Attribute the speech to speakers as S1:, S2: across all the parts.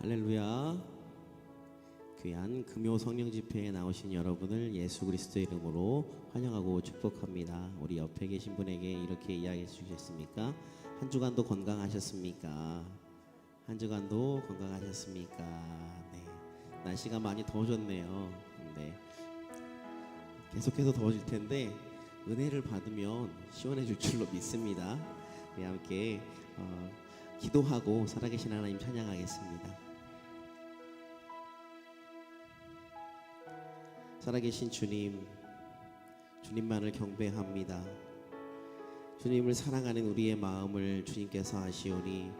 S1: 할렐루야. 귀한 금요 성령 집회에 나오신 여러분을 예수 그리스도의 이름으로 환영하고 축복합니다. 우리 옆에 계신 분에게 이렇게 이야기해 주셨습니까? 한 주간도 건강하셨습니까? 한 주간도 건강하셨습니까? 네. 날씨가 많이 더워졌네요. 네. 계속해서 더워질 텐데 은혜를 받으면 시원해질 줄로 믿습니다. 네, 함께 기도하고 살아계신 하나님 찬양하겠습니다. 살아계신 주님, 주님만을 경배합니다. 주님을 사랑하는 우리의 마음을 주님께서 아시오니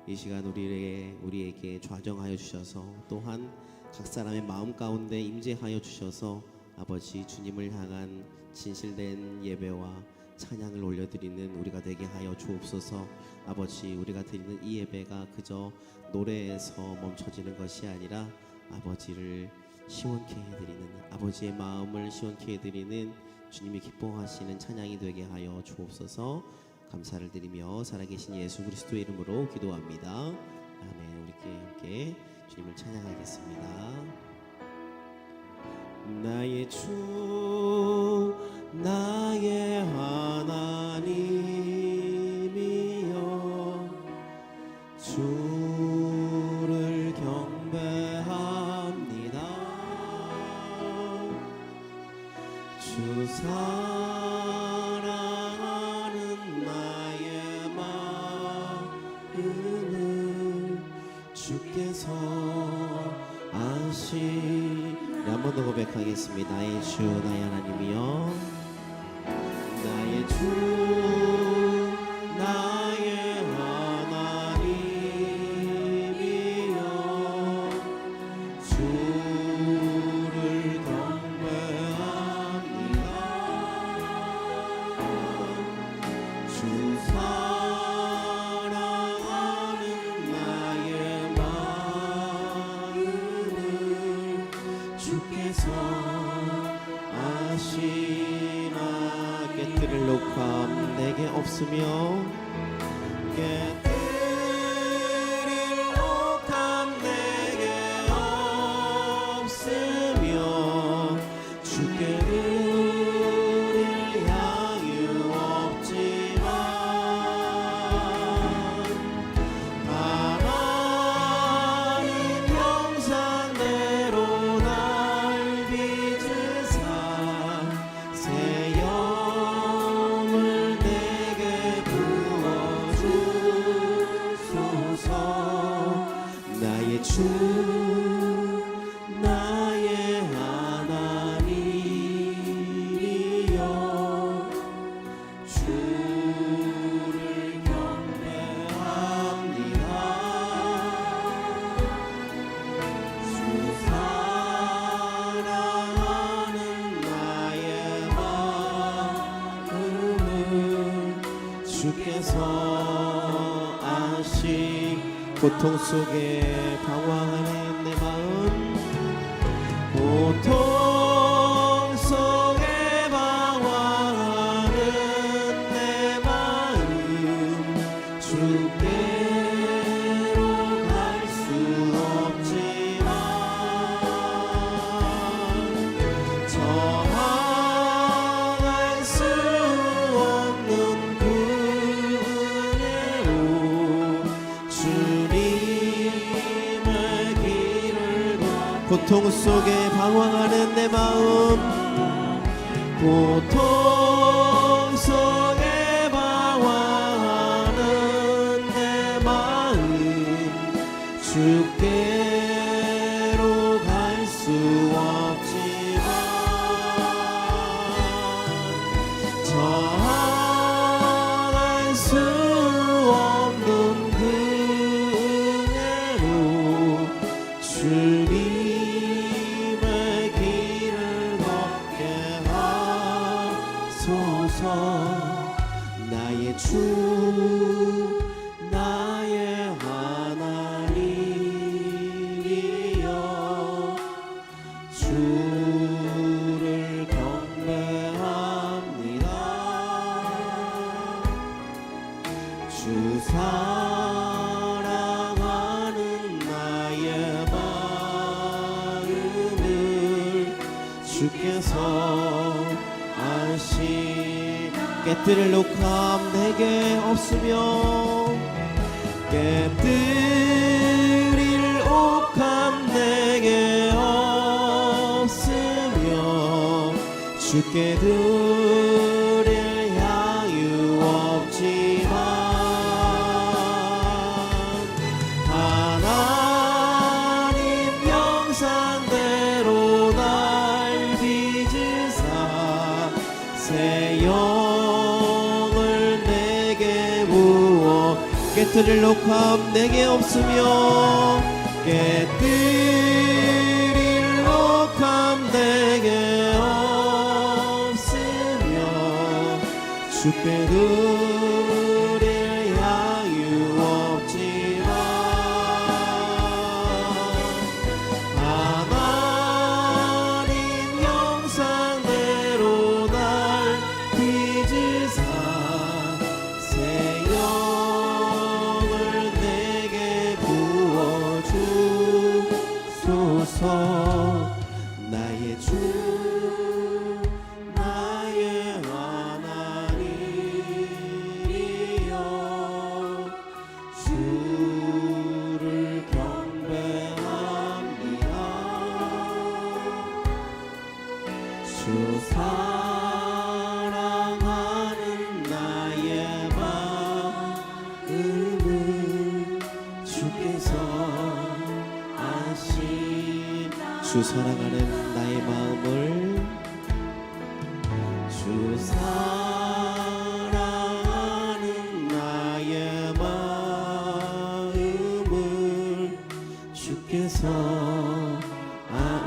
S1: 이 시간 우리에게 좌정하여 주셔서 또한 각 사람의 마음 가운데 임재하여 주셔서 아버지 주님을 향한 진실된 예배와 찬양을 올려드리는 우리가 되게 하여 주옵소서. 아버지, 우리가 드리는 이 예배가 그저 노래에서 멈춰지는 것이 아니라 아버지를 시원케 해드리는, 아버지의 마음을 시원케 해드리는 주님이 기뻐하시는 찬양이 되게 하여 주옵소서. 감사를 드리며 살아계신 예수 그리스도의 이름으로 기도합니다. 아멘. 우리 함께 주님을 찬양하겠습니다. 나의 주 나의 하나님이여, 주를 경배합니다. 주 사랑하는 나의 마음을 주께서 아시. 한 번 더 고백하겠습니다. 나의 주 나의 하나님이여, 나의 주 나의 하나님이여, 주를 경배합니다. 주 사랑하는 나의 마음을 주께서 아시나. 깨뜨릴 녹함 내게 없으며, 깨뜨릴 녹함 내게 없으며, 주께 드릴 향유 없지만 바라는 형상대로 날 빚으사 새 영을 내게 부어주소서. 나의 주 나의 하나님이여, 주를 경배합니다. 주 사랑하는 나의 마음을 주께서 아시. 고통 속에 방황하는 내 마음, 고통 속에 방황하는 내 마음, 주께로 갈 수 없지만 저항할 수 없는 그 은혜로 주님의 길을 고통 속에 방황하는 내 마음, 고통 속에 방황하는 내 마음, 주께로 갈 수 없지만 저항할 수 없는 그 은혜로 주님의 길을 걷게 하소서. 주께서 아시 깨뜨릴 녹함 내게 없으며 깨뜨릴 옥함 내게 없으며 주께 드릴 야유 없지만 하나님 영상대로 날 빚으사 새 영을 내게 부어 깨뜨릴 녹함 내게 없으며 깨뜨릴 녹함 내게 없으며 주께 드릴 야유 없지만 하나님 영상대로 날 빚으사 새 영을 내게 부어주소서. 나의 주 나의 하나님이여 주를 경배합니다. 주 사랑하는 나의 마음을 주께서 아시 주 사랑하는 나의 마음을 주 사랑하는 나의 마음을 주께서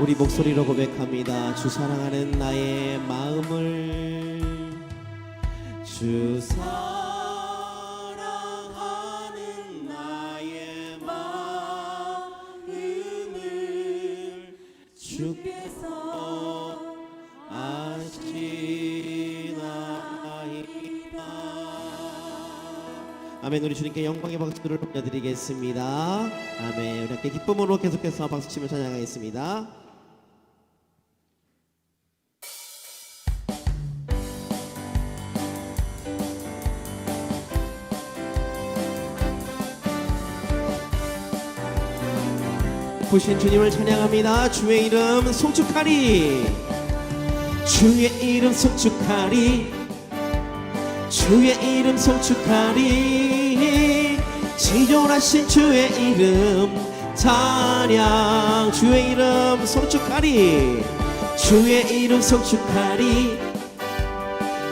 S1: 우리 목소리로 고백합니다. 주 사랑하는 나의 마음을 주 사랑하는 나의 마음을 주께서 아시나이다. 아멘. 우리 주님께 영광의 박수를 올려드리겠습니다. 아멘. 우리 함께 기쁨으로 계속해서 박수치며 찬양하겠습니다. 부신 주님을 찬양합니다. 주의 이름 송축하리 주의 이름 송축하리 주의 이름 송축하리 지존하신 주의 이름 찬양 주의 이름 송축하리 주의 이름 송축하리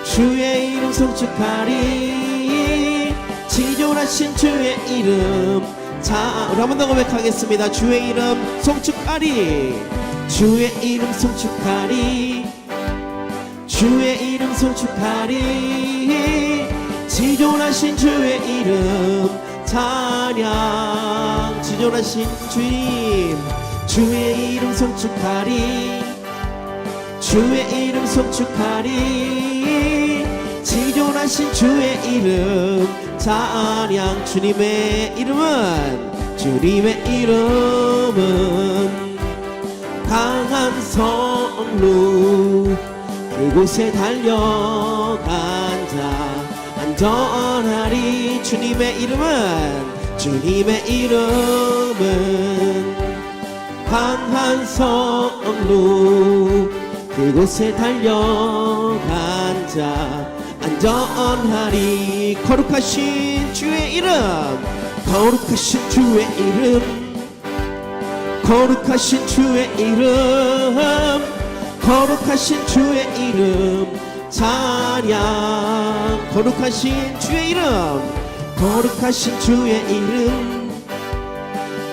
S1: 주의 이름 송축하리 지존하신 주의 이름 자, 우리 한 번 더 고백하겠습니다. 주의 이름 송축하리 주의 이름 송축하리 주의 이름 송축하리 지존하신 주의 이름 찬양 지존하신 주님 주의 이름 송축하리 주의 이름 송축하리 지존하신 주의 이름 찬양 주님의 이름은 강한 성루 그곳에 달려간 자 안전하리 주님의 이름은 강한 성루 그곳에 달려간 자 안전하리 거룩하신 주의 이름 거룩하신 주의 이름 거룩하신 주의 이름 거룩하신 주의 이름 찬양 거룩하신 주의 이름 거룩하신 주의 이름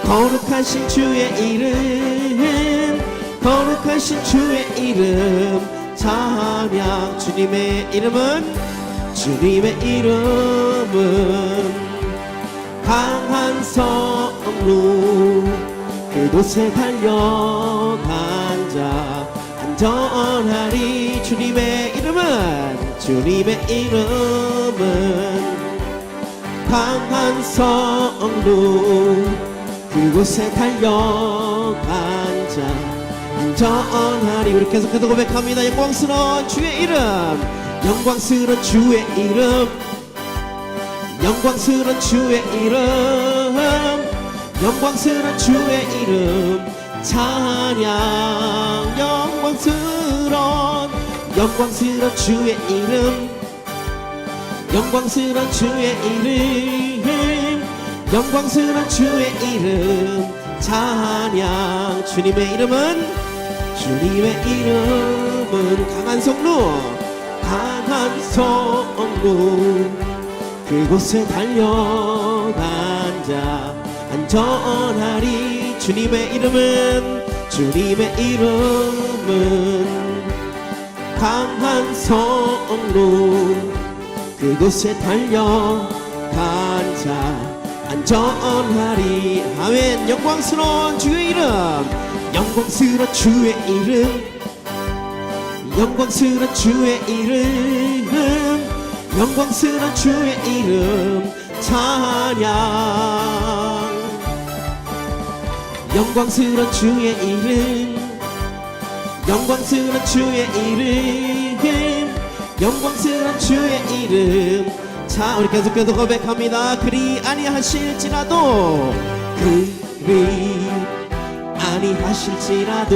S1: 거룩하신 주의 이름 거룩하신 주의 이름 찬양 주님의 이름은 강한 성루 그곳에 달려간 자 안전하리 주님의 이름은 강한 성루 그곳에 달려간 자 안전하리. 우리 계속해서 고백합니다. 영광스러운 주의 이름, 영광스러운 주의 이름, 영광스러운 주의 이름, 영광스러운 주의 이름 찬양. 영광스러운 주의 이름, 영광스러운 주의 이름, 영광스러운 주의 이름 찬양. 주님의 이름은 강한 성루, 강한 성루, 그곳에 달려간자 안전하리. 주님의 이름은 강한 성루, 그곳에 달려간자 안전하리. 아멘. 영광스러운 주의 이름, 영광스러운 주의 이름, 영광스러운 주의 이름, 영광스러운 주의 이름 찬양. 영광스러운 주의 이름, 영광스러운 주의 이름, 영광스러운 주의 이름. 자, 우리 계속해서 고백합니다. 그리 아니하실지라도, 그리 아니하실지라도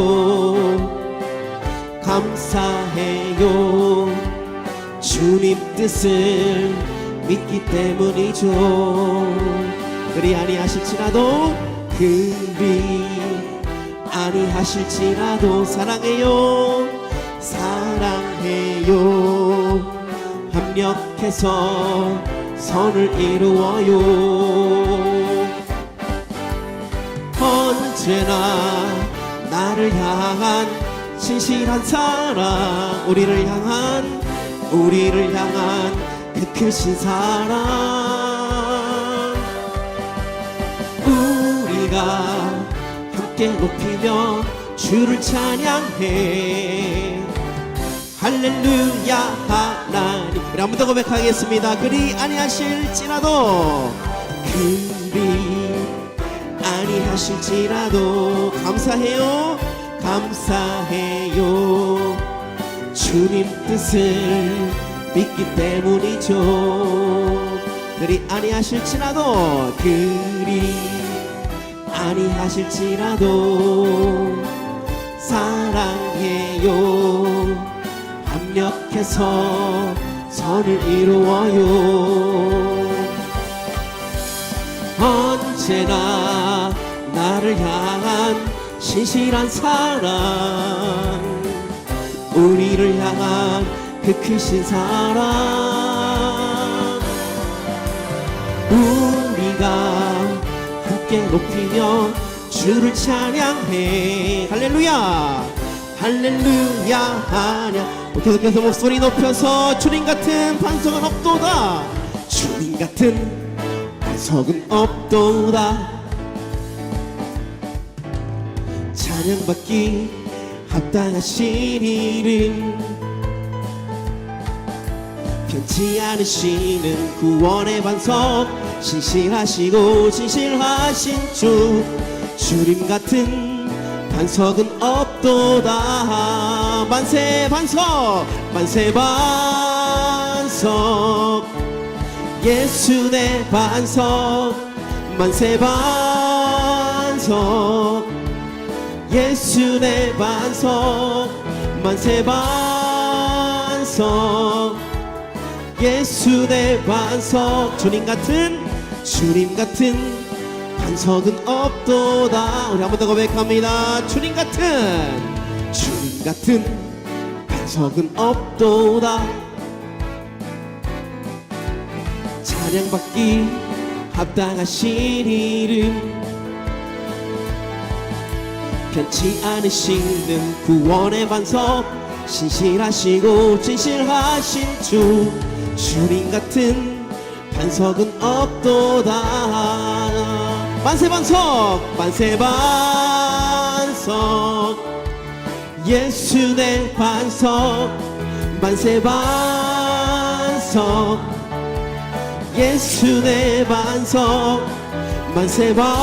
S1: 감사해요. 주님 뜻을 믿기 때문이죠. 그리 아니하실지라도, 그리 아니하실지라도 사랑해요, 사랑해요. 합력해서 선을 이루어요. 언제나 나를 향한 신실한 사랑, 우리를 향한 그 크신 사랑. 우리가 함께 높이며 주를 찬양해. 할렐루야 하나님. 우리 한 번 더 고백하겠습니다. 그리 아니하실지라도, 그리 아니하실지라도 감사해요, 감사해요. 주님 뜻을 믿기 때문이죠. 그리 아니하실지라도, 그리 아니하실지라도 사랑해요. 합력해서 선을 이루어요. 언제나 나를 향한 신실한 사랑, 우리를 향한 그 크신 사랑. 우리가 함께 높이며 주를 찬양해. 할렐루야 할렐루야 하냐. 계속해서 목소리 높여서 주님 같은 반석은 없도다, 주님 같은 반석은 없도다. 찬양받기 합당하신 이름, 변치 않으시는 구원의 반석, 신실하시고 진실하신 주, 주님 같은 반석은 없도다. 만세 반석, 만세 반석, 예수 내 반석. 만세 반석, 예수 내 반석. 만세 반석, 예수 내 반석. 주님 같은 반석은 없도다. 우리 한 번 더 고백합니다. 주님 같은 반석은 없도다. 찬양받기 합당하신 이름, 변치 않으시는 구원의 반석, 신실하시고 진실하신 주, 주님 같은 반석은 없도다. 만세 반석, 만세 반석, 예수 내 반석. 만세 반석, 예수 내 반석. 만세 반석,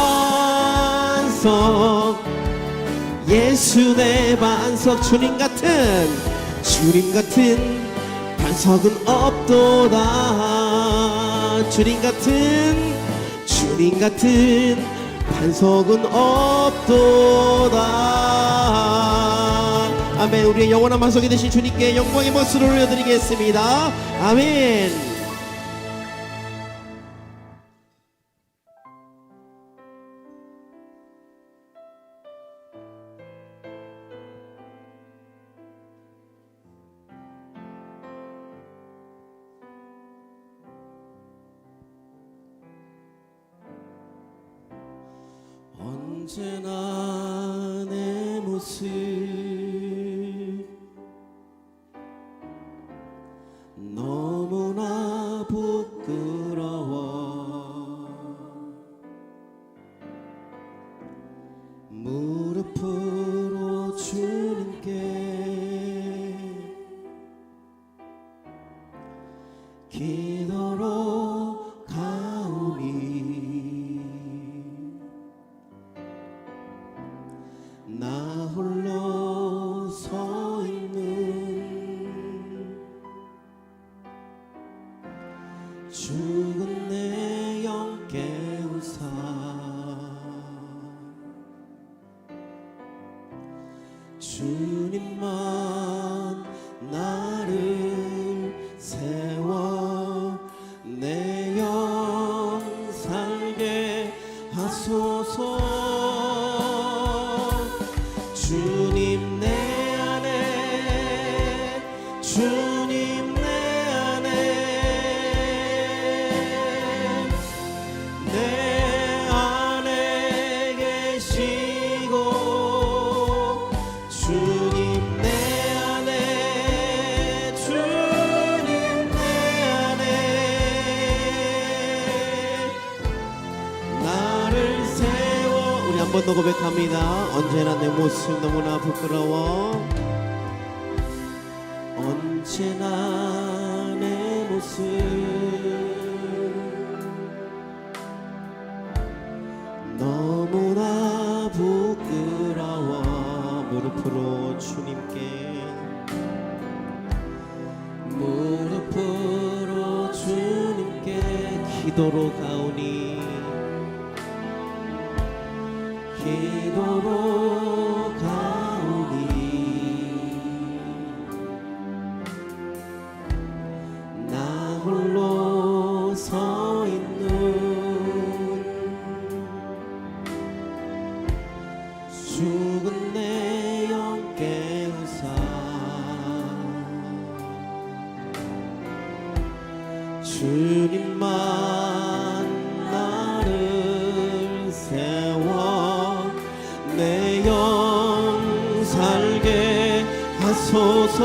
S1: 예수 내 반석 주님 같은 반석은 없도다. 주님 같은 반석은 없도다. 아멘. 우리의 영원한 반석이 되신 주님께 영광의 박수를 올려드리겠습니다. 아멘. 언제나 내 모습 너무나 부끄러워 무릎으로 주님께 기도로 가오니 나 홀로 서 있는 죽은 내 영 깨우사 주님만 나를 세워 내 영 살게 하소서. 주님 내 안에 주님 내 안에 내 안에 계시고 주님 내 안에 주님 내 안에 나를 세워. 우리 한 번 더 고백합니다. 언제나 내 모습 너무나 부끄러워 언제나 내 모습 너무나 부끄러워 무릎으로 주님께 기도로 가오니 기도로 가오니 나 홀로 서 있는 죽은 내 영 깨우사 주님만 나를 세워 내 영 살게 하소서.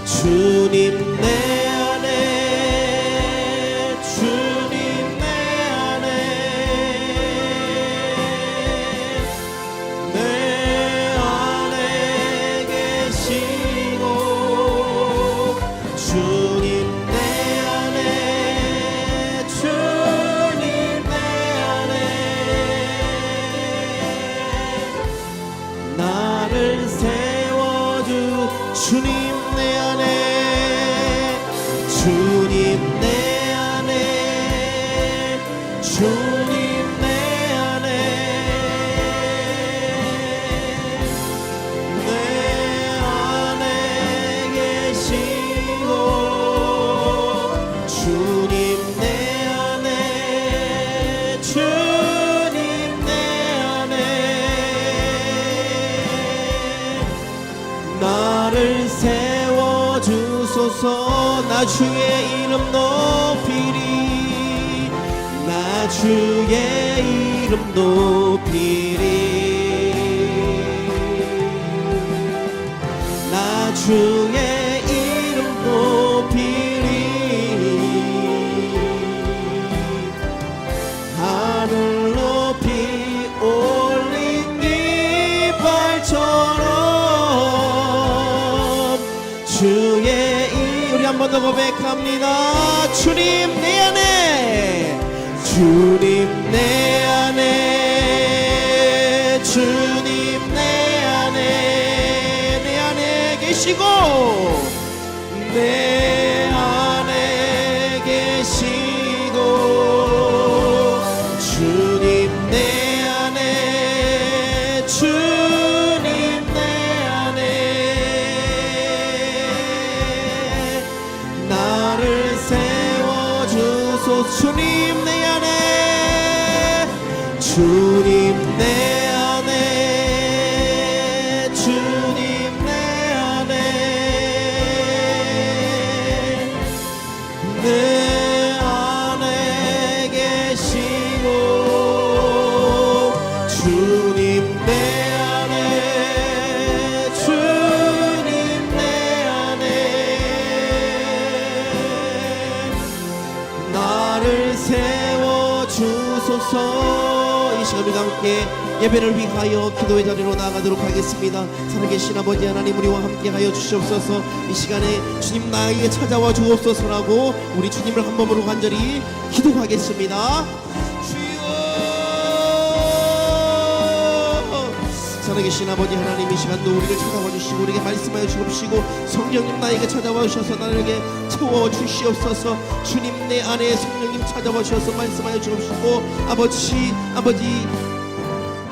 S1: 주님 내 안에 주님 내 안에 내 안에 계시고 주님 내 안에 주님 내 안에 나를 세워주 주님 내 안에 주님 내 안에 주님 내 안에 내 안에 계시고 주님 내 안에 주님 내 안에 나를 세워주소서. 나 주의 이름 높이리 나 주의 이름 높이리 나 주의 이름 높이리 하늘 높이 올린 깃발처럼 주의 우리 한 번 더 고백합니다. 주님 내 안에 주님 내 안에 주시고 내 안에 계시고 주님 내 안에 주님 내 안에 나를 세워주소서 주님 내 안에 주님 내 안에 주님 내 안에 내 안에 계시고 주님 내 안에 주님 내 안에 나를 세워주소서. 이 시간 우리가 함께 예배를 위하여 기도의 자리로 나아가도록 하겠습니다. 살아계신 아버지 하나님 우리와 함께하여 주시옵소서. 이 시간에 주님 나에게 찾아와 주옵소서라고 우리 주님을 한 번으로 간절히 기도하겠습니다. 주여 살아계신 아버지 하나님 이 시간도 우리를 찾아와 주시고 우리에게 말씀하여 주옵시고 성령님 나에게 찾아와 주셔서 나에게 채워 주시옵소서. 주님 내 안에 성령님 찾아와 주셔서 말씀하여 주옵시고 아버지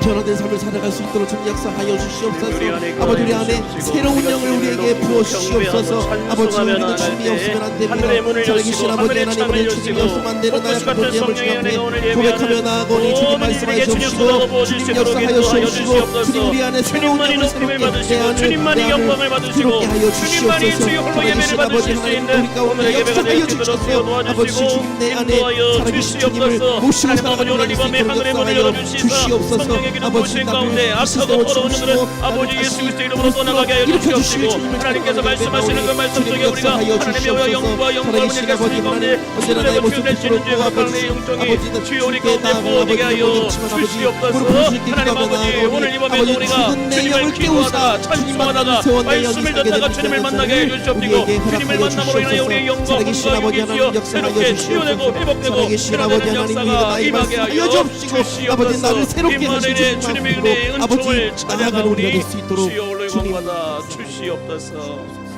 S1: 변화된 삶을 살아갈 수 있도록 좀 역사하여 주시옵소서. 아버지 우리 안에 새로운 영을 우리에게 부어 주시옵소서. 아버지 우리는 주님이 없으면 안 됩니다. 살아계신 아버지 하나님 우리는 주님이 없으면 안 되는 나약한 존재임을 주 앞에 고백하며 나아가오니 주님 말씀하여 주옵시고 주님 역사하여 주옵시고 주님 우리 안에 새로운 영을 새롭게
S2: 주님만이 영광을 받으시고 주님만이 주의 홀로 예배를 받으실 수 있는 오늘의 예배가 되게 주셔서
S1: 아버지 주님 내 안에 살아계신 주님을 모시고 살아가는
S2: 오늘 이 밤에 하늘의 문을 열어주시사 성령에게는 무신 가운데 앞서고 걸어오는 그는 아버지 예수 그리스도의 이름으로 떠나가게 하여 주시옵시고 하나님께서 말씀하시는 그 말씀 속에 우리가 하나님의 영과 영광을 우리에게 주신 가운데 신뢰고 표현할 수 있는 죄와 강의 영종이 주여 우리 가운데 부어지게 하여 주시옵소서. 하나님 아버지 오늘 이 밤에도 우리가 주님을 기도하다가 찬송하다가 말씀을 듣다가 주님을 만나게 해 주시옵시고 주님을 만남으로 인하여 우리의 영과 건강이 주여 새롭게 치유되고 회복되고 변화되는 역사가 임하게 하여 주시옵소서. 임마누엘의 주님의 은혜의 은총을 찬양하오니 주여 홀로 영광받아 주시옵소서.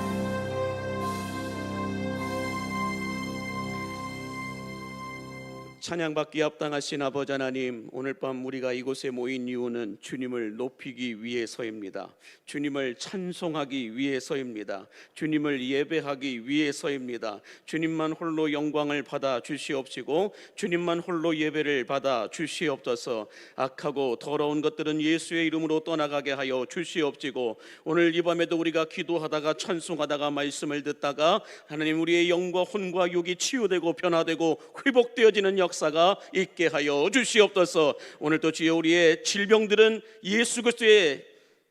S2: 찬양받기에 합당하신 아버지 하나님, 오늘 밤 우리가 이곳에 모인 이유는 주님을 높이기 위해서입니다. 주님을 찬송하기 위해서입니다. 주님을 예배하기 위해서입니다. 주님만 홀로 영광을 받아 주시옵시고 주님만 홀로 예배를 받아 주시옵소서. 악하고 더러운 것들은 예수의 이름으로 떠나가게 하여 주시옵시고 오늘 이 밤에도 우리가 기도하다가 찬송하다가 말씀을 듣다가 하나님 우리의 영과 혼과 육이 치유되고 변화되고 회복되어지는 역사가 있게 하여 주시옵소서. 오늘도 주여 우리의 질병들은 예수 그리스도의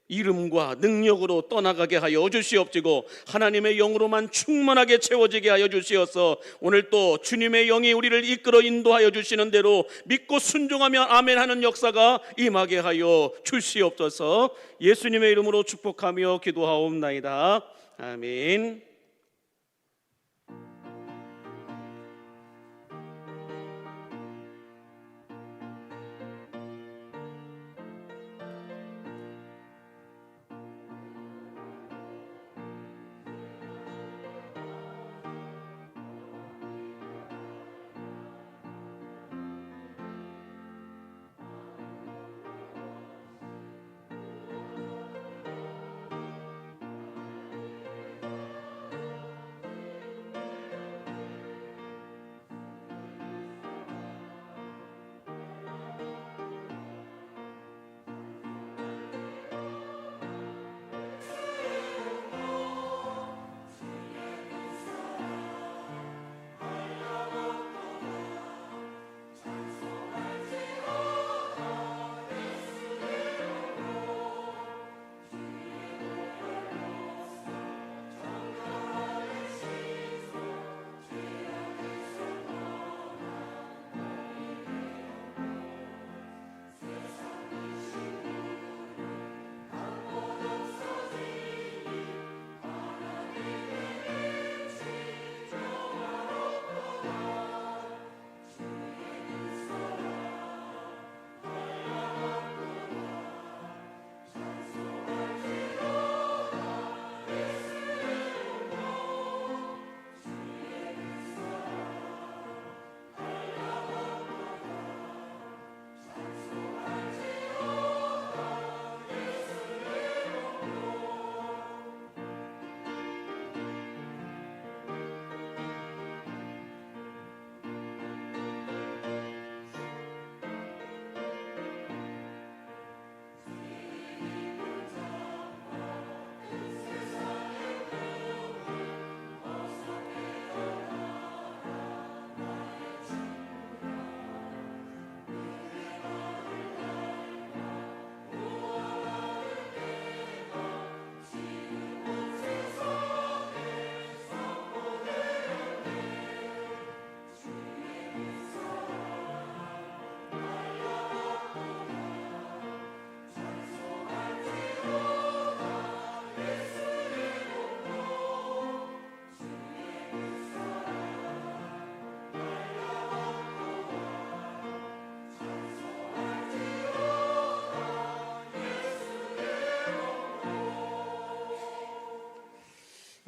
S2: 이름과 능력으로 떠나가게 하여 주시옵시고 하나님의 영으로만 충만하게 채워지게 하여 주시어서 오늘 또 주님의 영이 우리를 이끌어 인도하여 주시는 대로 믿고 순종하며 아멘하는 역사가 임하게 하여 주시옵소서. 예수님의 이름으로 축복하며 기도하옵나이다. 아멘.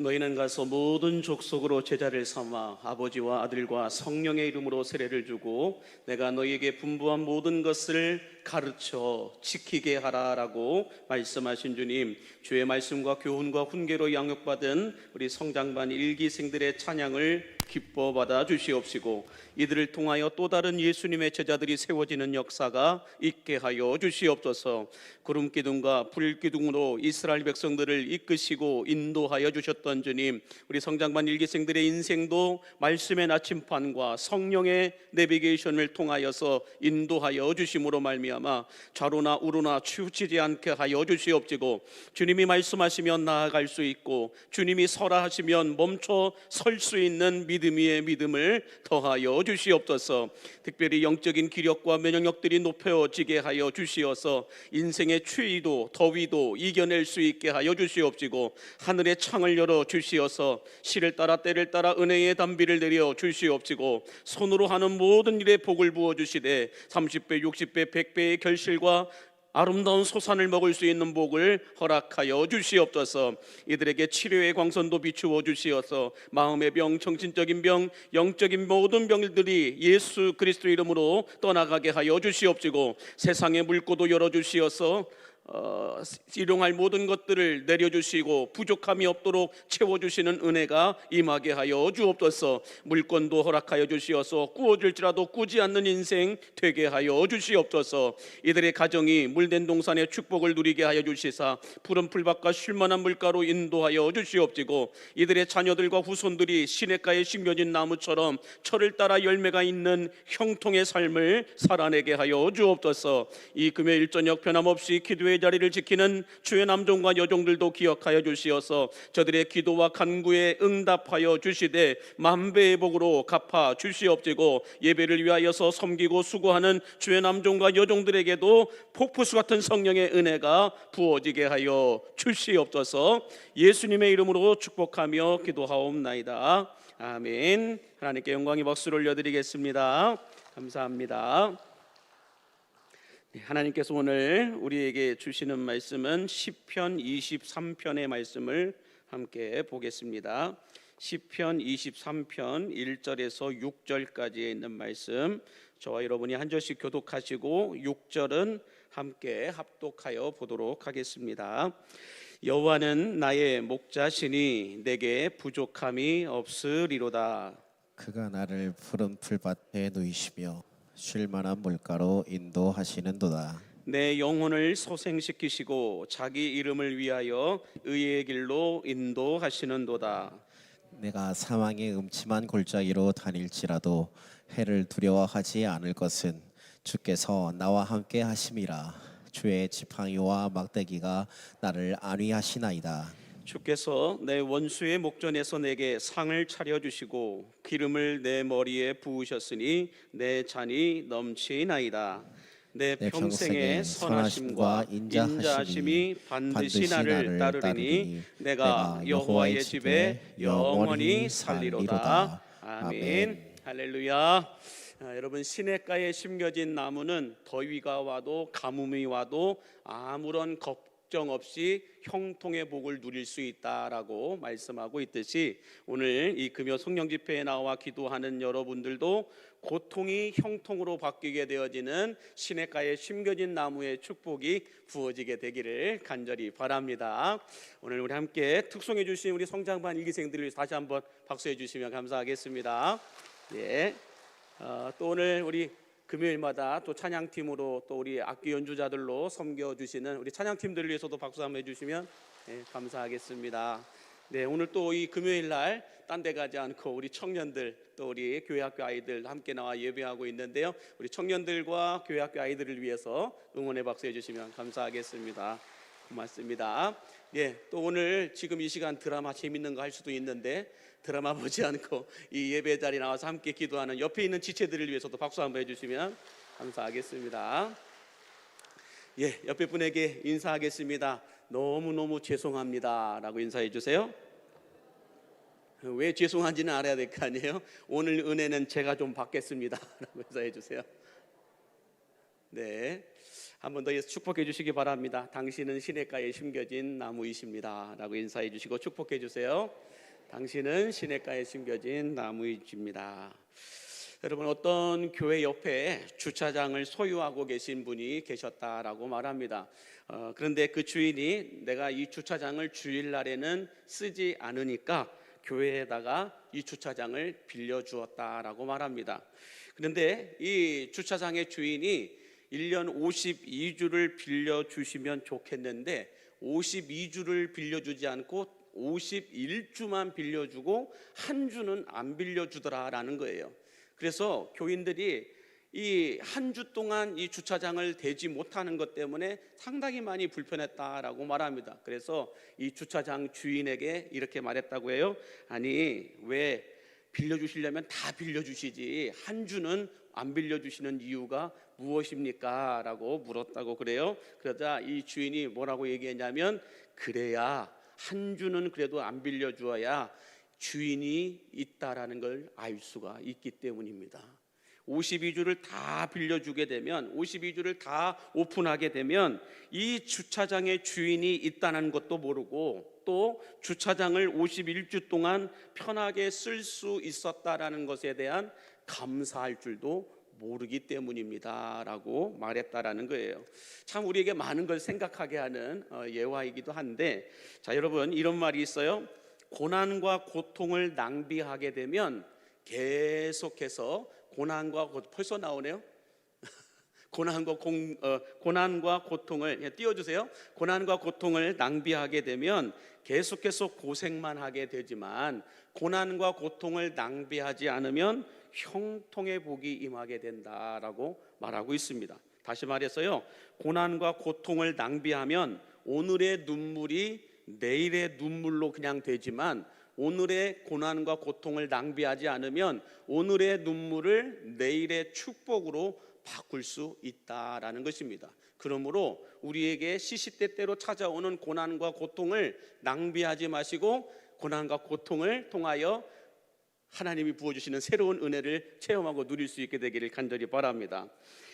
S2: 너희는 가서 모든 족속으로 제자를 삼아 아버지와 아들과 성령의 이름으로 세례를 주고 내가 너희에게 분부한 모든 것을 가르쳐 지키게 하라라고 말씀하신 주님, 주의 말씀과 교훈과 훈계로 양육받은 우리 성장반 일기생들의 찬양을 기뻐 받아 주시옵시고 이들을 통하여 또 다른 예수님의 제자들이 세워지는 역사가 있게 하여 주시옵소서. 구름 기둥과 불 기둥으로 이스라엘 백성들을 이끄시고 인도하여 주셨던 주님, 우리 성장반 일기생들의 인생도 말씀의 나침판과 성령의 내비게이션을 통하여서 인도하여 주심으로 말미암아 좌로나 우로나 치우치지 않게 하여 주시옵시고 주님이 말씀하시면 나아갈 수 있고 주님이 서라 하시면 멈춰 설 수 있는 믿음 위에 믿음을 더하여 주시옵소서. 특별히 영적인 기력과 면역력들이 높여지게 하여 주시어서 인생의 추위도 더위도 이겨낼 수 있게 하여 주시옵시고 하늘의 창을 열어 주시어서 시를 따라 때를 따라 은혜의 담비를 내려 주시옵시고 손으로 하는 모든 일에 복을 부어 주시되 30배 60배 100배의 결실과 아름다운 소산을 먹을 수 있는 복을 허락하여 주시옵소서. 이들에게 치료의 광선도 비추어 주시어서 마음의 병, 정신적인 병, 영적인 모든 병들이 예수 그리스도 이름으로 떠나가게 하여 주시옵시고 세상의 물고도 열어 주시어서 일용할 모든 것들을 내려주시고 부족함이 없도록 채워주시는 은혜가 임하게 하여 주옵소서. 물건도 허락하여 주시어서 꾸어질지라도 꾸지 않는 인생 되게 하여 주시옵소서. 이들의 가정이 물된 동산의 축복을 누리게 하여 주시사 푸른 풀밭과 쉴만한 물가로 인도하여 주시옵시고 이들의 자녀들과 후손들이 시냇가에 심겨진 나무처럼 철을 따라 열매가 있는 형통의 삶을 살아내게 하여 주옵소서. 이 금요일 저녁 변함없이 기도의 자리를 지키는 주의 남종과 여종들도 기억하여 주시어서 저들의 기도와 간구에 응답하여 주시되 만배의 복으로 갚아 주시옵시고 예배를 위하여서 섬기고 수고하는 주의 남종과 여종들에게도 폭포수 같은 성령의 은혜가 부어지게 하여 주시옵소서. 예수님의 이름으로 축복하며 기도하옵나이다. 아멘. 하나님께 영광의 박수를 올려드리겠습니다. 감사합니다. 하나님께서 오늘 우리에게 주시는 말씀은 시편 23편의 말씀을 함께 보겠습니다. 시편 23편 1절에서 6절까지에 있는 말씀, 저와 여러분이 한 절씩 교독하시고 6절은 함께 합독하여 보도록 하겠습니다. 여호와는 나의 목자시니 내게 부족함이 없으리로다.
S1: 그가 나를 푸른 풀밭에 누이시며 쉴 만한 물가로 인도하시는도다.
S2: 내 영혼을 소생시키시고 자기 이름을 위하여 의의 길로 인도하시는도다.
S1: 내가 사망의 음침한 골짜기로 다닐지라도 해를 두려워하지 않을 것은 주께서 나와 함께 하심이라. 주의 지팡이와 막대기가 나를 안위하시나이다.
S2: 주께서 내 원수의 목전에서 내게 상을 차려주시고 기름을 내 머리에 부으셨으니 내 잔이 넘치나이다. 내 평생의 선하심과 인자하심이 반드시 나를 따르리니 내가 여호와의 집에 영원히 살리로다. 아멘. 할렐루야. 여러분, 시냇가에 심겨진 나무는 더위가 와도 가뭄이 와도 아무런 걱정 없이 형통의 복을 누릴 수 있다라고 말씀하고 있듯이 오늘 이 금요 성령 집회에 나와 기도하는 여러분들도 고통이 형통으로 바뀌게 되어지는 시냇가에 심겨진 나무의 축복이 부어지게 되기를 간절히 바랍니다. 오늘 우리 함께 특송해 주신 우리 성장반 일기생들을 위해서 다시 한번 박수해 주시면 감사하겠습니다. 예. 또 오늘 우리 금요일마다 또 찬양팀으로 또 우리 악기 연주자들로 섬겨주시는 우리 찬양팀들을 위해서도 박수 한번 해주시면 감사하겠습니다. 네, 오늘 또 이 금요일 날 딴 데 가지 않고 우리 청년들 또 우리 교회학교 아이들 함께 나와 예배하고 있는데요. 우리 청년들과 교회학교 아이들을 위해서 응원의 박수 해주시면 감사하겠습니다. 고맙습니다. 예, 또 오늘 지금 이 시간 드라마 재밌는 거 할 수도 있는데 드라마 보지 않고 이 예배 자리에 나와서 함께 기도하는 옆에 있는 지체들을 위해서도 박수 한번 해주시면 감사하겠습니다. 예, 옆에 분에게 인사하겠습니다. 너무너무 죄송합니다 라고 인사해 주세요. 왜 죄송한지는 알아야 될 거 아니에요. 오늘 은혜는 제가 좀 받겠습니다 라고 인사해 주세요. 네, 한 번 더 축복해 주시기 바랍니다. 당신은 시냇가에 심겨진 나무이십니다 라고 인사해 주시고 축복해 주세요. 당신은 시냇가에 심겨진 나무이십니다. 여러분, 어떤 교회 옆에 주차장을 소유하고 계신 분이 계셨다라고 말합니다. 그런데 그 주인이 내가 이 주차장을 주일날에는 쓰지 않으니까 교회에다가 이 주차장을 빌려주었다라고 말합니다. 그런데 이 주차장의 주인이 1년 52주를 빌려주시면 좋겠는데 52주를 빌려주지 않고 51주만 빌려주고 한 주는 안 빌려주더라라는 거예요. 그래서 교인들이 이 한 주 동안 이 주차장을 대지 못하는 것 때문에 상당히 많이 불편했다라고 말합니다. 그래서 이 주차장 주인에게 이렇게 말했다고 해요. 아니, 왜 빌려주시려면 다 빌려주시지 한 주는 안 빌려주시는 이유가 무엇입니까? 라고 물었다고 그래요. 그러자 이 주인이 뭐라고 얘기했냐면, 그래야 한 주는 그래도 안 빌려주어야 주인이 있다라는 걸 알 수가 있기 때문입니다. 52주를 다 빌려주게 되면, 52주를 다 오픈하게 되면 이 주차장의 주인이 있다는 것도 모르고 또 주차장을 51주 동안 편하게 쓸 수 있었다라는 것에 대한 감사할 줄도 모르기 때문입니다 라고 말했다라는 거예요. 참 우리에게 많은 걸 생각하게 하는 예화이기도 한데, 자, 여러분, 이런 말이 있어요. 고난과 고통을 낭비하게 되면 계속해서 고난과 벌써 나오네요. 고난과 고통을 띄워주세요. 고난과 고통을 낭비하게 되면 계속해서 고생만 하게 되지만, 고난과 고통을 낭비하지 않으면 형통의 복이 임하게 된다라고 말하고 있습니다. 다시 말해서요, 고난과 고통을 낭비하면 오늘의 눈물이 내일의 눈물로 그냥 되지만, 오늘의 고난과 고통을 낭비하지 않으면 오늘의 눈물을 내일의 축복으로 바꿀 수 있다라는 것입니다. 그러므로 우리에게 시시때때로 찾아오는 고난과 고통을 낭비하지 마시고 고난과 고통을 통하여 하나님이 부어주시는 새로운 은혜를 체험하고 누릴 수 있게 되기를 간절히 바랍니다.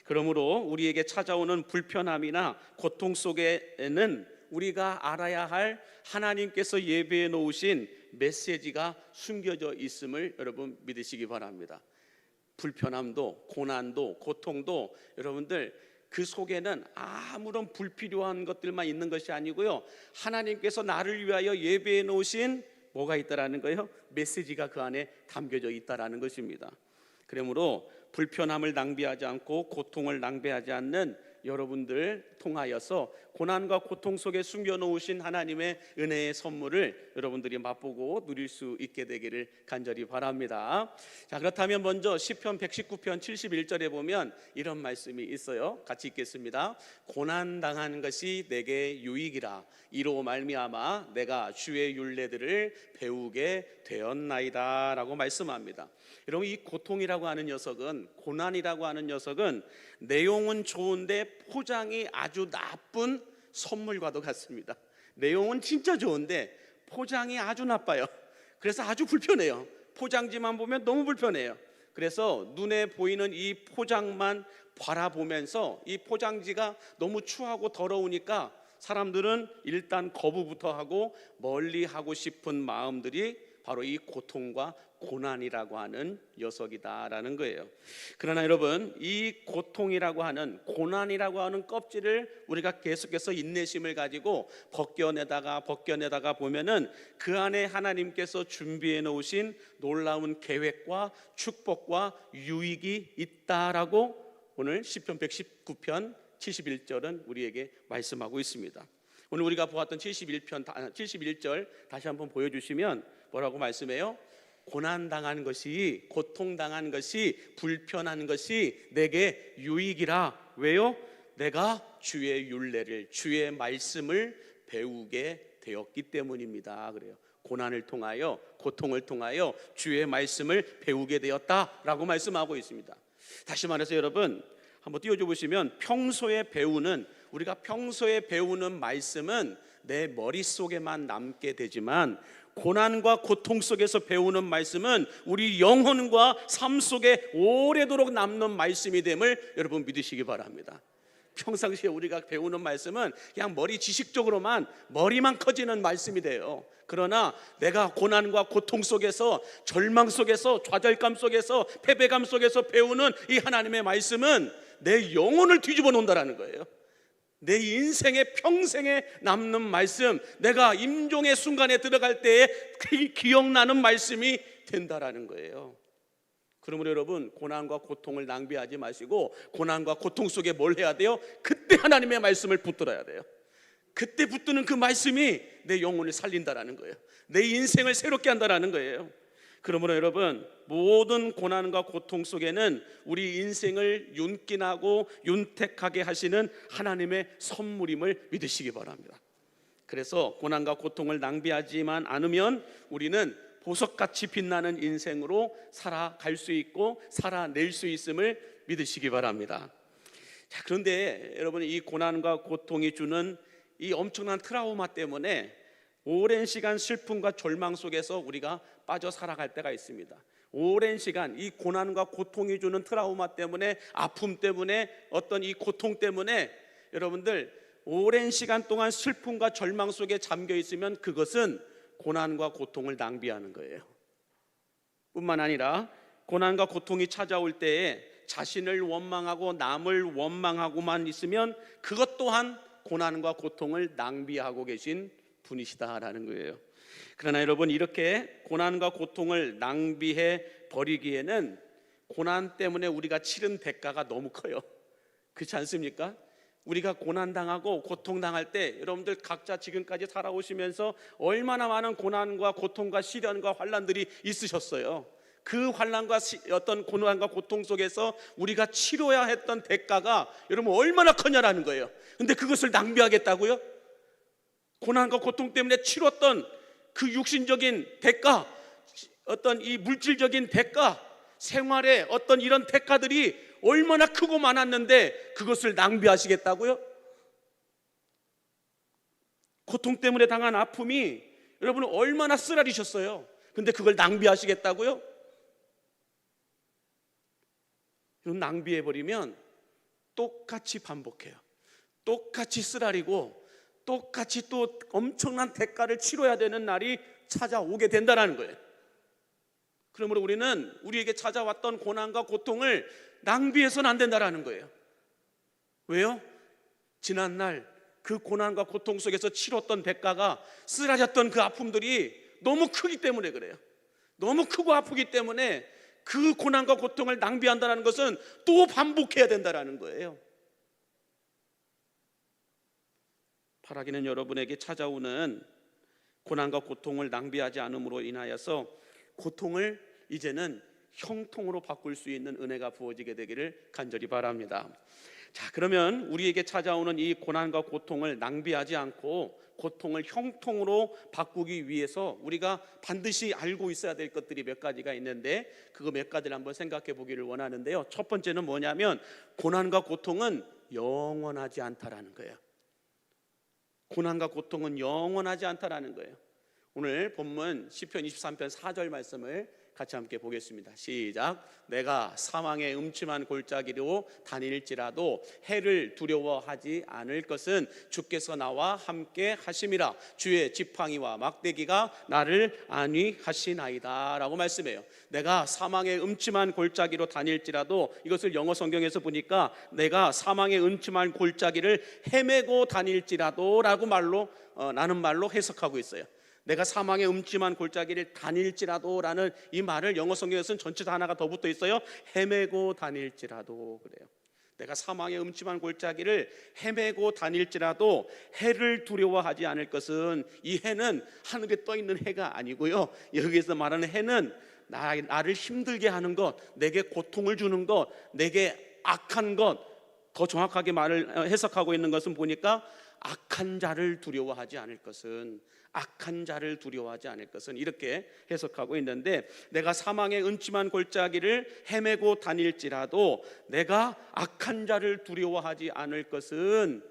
S2: 그러므로 우리에게 찾아오는 불편함이나 고통 속에는 우리가 알아야 할 하나님께서 예배해 놓으신 메시지가 숨겨져 있음을 여러분 믿으시기 바랍니다. 불편함도 고난도 고통도 여러분들 그 속에는 아무런 불필요한 것들만 있는 것이 아니고요, 하나님께서 나를 위하여 예배해 놓으신 뭐가 있다라는 거예요? 메시지가 그 안에 담겨져 있다라는 것입니다. 그러므로 불편함을 낭비하지 않고 고통을 낭비하지 않는 여러분들 통하여서 고난과 고통 속에 숨겨놓으신 하나님의 은혜의 선물을 여러분들이 맛보고 누릴 수 있게 되기를 간절히 바랍니다. 자, 그렇다면 먼저 시편 119편 71절에 보면 이런 말씀이 있어요. 같이 읽겠습니다. 고난당한 것이 내게 유익이라, 이로 말미암아 내가 주의 율례들을 배우게 되었나이다 라고 말씀합니다. 여러분, 이 고통이라고 하는 녀석은, 고난이라고 하는 녀석은 내용은 좋은데 포장이 아주 나쁜 선물과도 같습니다. 내용은 진짜 좋은데 포장이 아주 나빠요. 그래서 아주 불편해요. 포장지만 보면 너무 불편해요. 그래서 눈에 보이는 이 포장만 바라보면서 이 포장지가 너무 추하고 더러우니까 사람들은 일단 거부부터 하고 멀리 하고 싶은 마음들이 바로 이 고통과 고난이라고 하는 녀석이다라는 거예요. 그러나 여러분, 이 고통이라고 하는, 고난이라고 하는 껍질을 우리가 계속해서 인내심을 가지고 벗겨내다가 보면은 그 안에 하나님께서 준비해 놓으신 놀라운 계획과 축복과 유익이 있다라고 오늘 시편 119편 71절은 우리에게 말씀하고 있습니다. 오늘 우리가 보았던 71절 다시 한번 보여주시면 뭐라고 말씀해요? 고난당한 것이, 고통당한 것이, 불편한 것이 내게 유익이라. 왜요? 내가 주의 율례를, 주의 말씀을 배우게 되었기 때문입니다. 그래요. 고난을 통하여, 고통을 통하여 주의 말씀을 배우게 되었다라고 말씀하고 있습니다. 다시 말해서 여러분, 한번 띄워줘 보시면, 우리가 평소에 배우는 말씀은 내 머릿속에만 남게 되지만, 고난과 고통 속에서 배우는 말씀은 우리 영혼과 삶 속에 오래도록 남는 말씀이 됨을 여러분 믿으시기 바랍니다. 평상시에 우리가 배우는 말씀은 그냥 머리만 커지는 말씀이 돼요. 그러나 내가 고난과 고통 속에서, 절망 속에서, 좌절감 속에서, 패배감 속에서 배우는 이 하나님의 말씀은 내 영혼을 뒤집어 놓는다라는 거예요. 내 인생의 평생에 남는 말씀, 내가 임종의 순간에 들어갈 때에 기억나는 말씀이 된다라는 거예요. 그러므로 여러분, 고난과 고통을 낭비하지 마시고 고난과 고통 속에 뭘 해야 돼요? 그때 하나님의 말씀을 붙들어야 돼요. 그때 붙드는 그 말씀이 내 영혼을 살린다라는 거예요. 내 인생을 새롭게 한다라는 거예요. 그러므로 여러분, 모든 고난과 고통 속에는 우리 인생을 윤기나고 윤택하게 하시는 하나님의 선물임을 믿으시기 바랍니다. 그래서 고난과 고통을 낭비하지만 않으면 우리는 보석같이 빛나는 인생으로 살아갈 수 있고 살아낼 수 있음을 믿으시기 바랍니다. 자, 그런데 여러분, 이 고난과 고통이 주는 이 엄청난 트라우마 때문에 오랜 시간 슬픔과 절망 속에서 우리가 빠져 살아갈 때가 있습니다. 오랜 시간 이 고난과 고통이 주는 트라우마 때문에, 아픔 때문에, 어떤 이 고통 때문에 여러분들 오랜 시간 동안 슬픔과 절망 속에 잠겨 있으면 그것은 고난과 고통을 낭비하는 거예요. 뿐만 아니라 고난과 고통이 찾아올 때에 자신을 원망하고 남을 원망하고만 있으면 그것 또한 고난과 고통을 낭비하고 계신 분이시다라는 거예요. 그러나 여러분, 이렇게 고난과 고통을 낭비해 버리기에는 고난 때문에 우리가 치른 대가가 너무 커요. 그렇지 않습니까? 우리가 고난당하고 고통당할 때 여러분들 각자 지금까지 살아오시면서 얼마나 많은 고난과 고통과 시련과 환난들이 있으셨어요. 그 환난과 어떤 고난과 고통 속에서 우리가 치러야 했던 대가가 여러분 얼마나 커냐라는 거예요. 근데 그것을 낭비하겠다고요? 고난과 고통 때문에 치렀던 그 육신적인 대가, 어떤 이 물질적인 대가, 생활의 어떤 이런 대가들이 얼마나 크고 많았는데 그것을 낭비하시겠다고요? 고통 때문에 당한 아픔이 여러분 얼마나 쓰라리셨어요. 근데 그걸 낭비하시겠다고요? 이런 낭비해버리면 똑같이 반복해요. 똑같이 쓰라리고 똑같이 또 엄청난 대가를 치러야 되는 날이 찾아오게 된다는 거예요. 그러므로 우리는 우리에게 찾아왔던 고난과 고통을 낭비해서는 안 된다는 거예요. 왜요? 지난날 그 고난과 고통 속에서 치렀던 대가가, 쓰라졌던 그 아픔들이 너무 크기 때문에 그래요. 너무 크고 아프기 때문에 그 고난과 고통을 낭비한다는 것은 또 반복해야 된다는 거예요. 바라기는 여러분에게 찾아오는 고난과 고통을 낭비하지 않음으로 인하여서 고통을 이제는 형통으로 바꿀 수 있는 은혜가 부어지게 되기를 간절히 바랍니다. 자, 그러면 우리에게 찾아오는 이 고난과 고통을 낭비하지 않고 고통을 형통으로 바꾸기 위해서 우리가 반드시 알고 있어야 될 것들이 몇 가지가 있는데, 그거 몇 가지를 한번 생각해 보기를 원하는데요. 첫 번째는 뭐냐면 고난과 고통은 영원하지 않다라는 거예요. 고난과 고통은 영원하지 않다라는 거예요. 오늘 본문 시편 23편 4절 말씀을 같이 함께 보겠습니다. 시작. 내가 사망의 음침한 골짜기로 다닐지라도 해를 두려워하지 않을 것은 주께서 나와 함께 하심이라. 주의 지팡이와 막대기가 나를 안위하시나이다 라고 말씀해요. 내가 사망의 음침한 골짜기로 다닐지라도, 이것을 영어 성경에서 보니까 내가 사망의 음침한 골짜기를 헤매고 다닐지라도 라고 라는 말로 해석하고 있어요. 내가 사망의 음침한 골짜기를 다닐지라도 라는 이 말을 영어 성경에서는 전체 단어가 더 붙어 있어요. 헤매고 다닐지라도 그래요. 내가 사망의 음침한 골짜기를 헤매고 다닐지라도 해를 두려워하지 않을 것은, 이 해는 하늘에 떠 있는 해가 아니고요, 여기서 말하는 해는 나를 힘들게 하는 것, 내게 고통을 주는 것, 내게 악한 것, 더 정확하게 말을 해석하고 있는 것은 보니까 악한 자를 두려워하지 않을 것은, 악한 자를 두려워하지 않을 것은, 이렇게 해석하고 있는데, 내가 사망의 음침한 골짜기를 헤매고 다닐지라도 내가 악한 자를 두려워하지 않을 것은,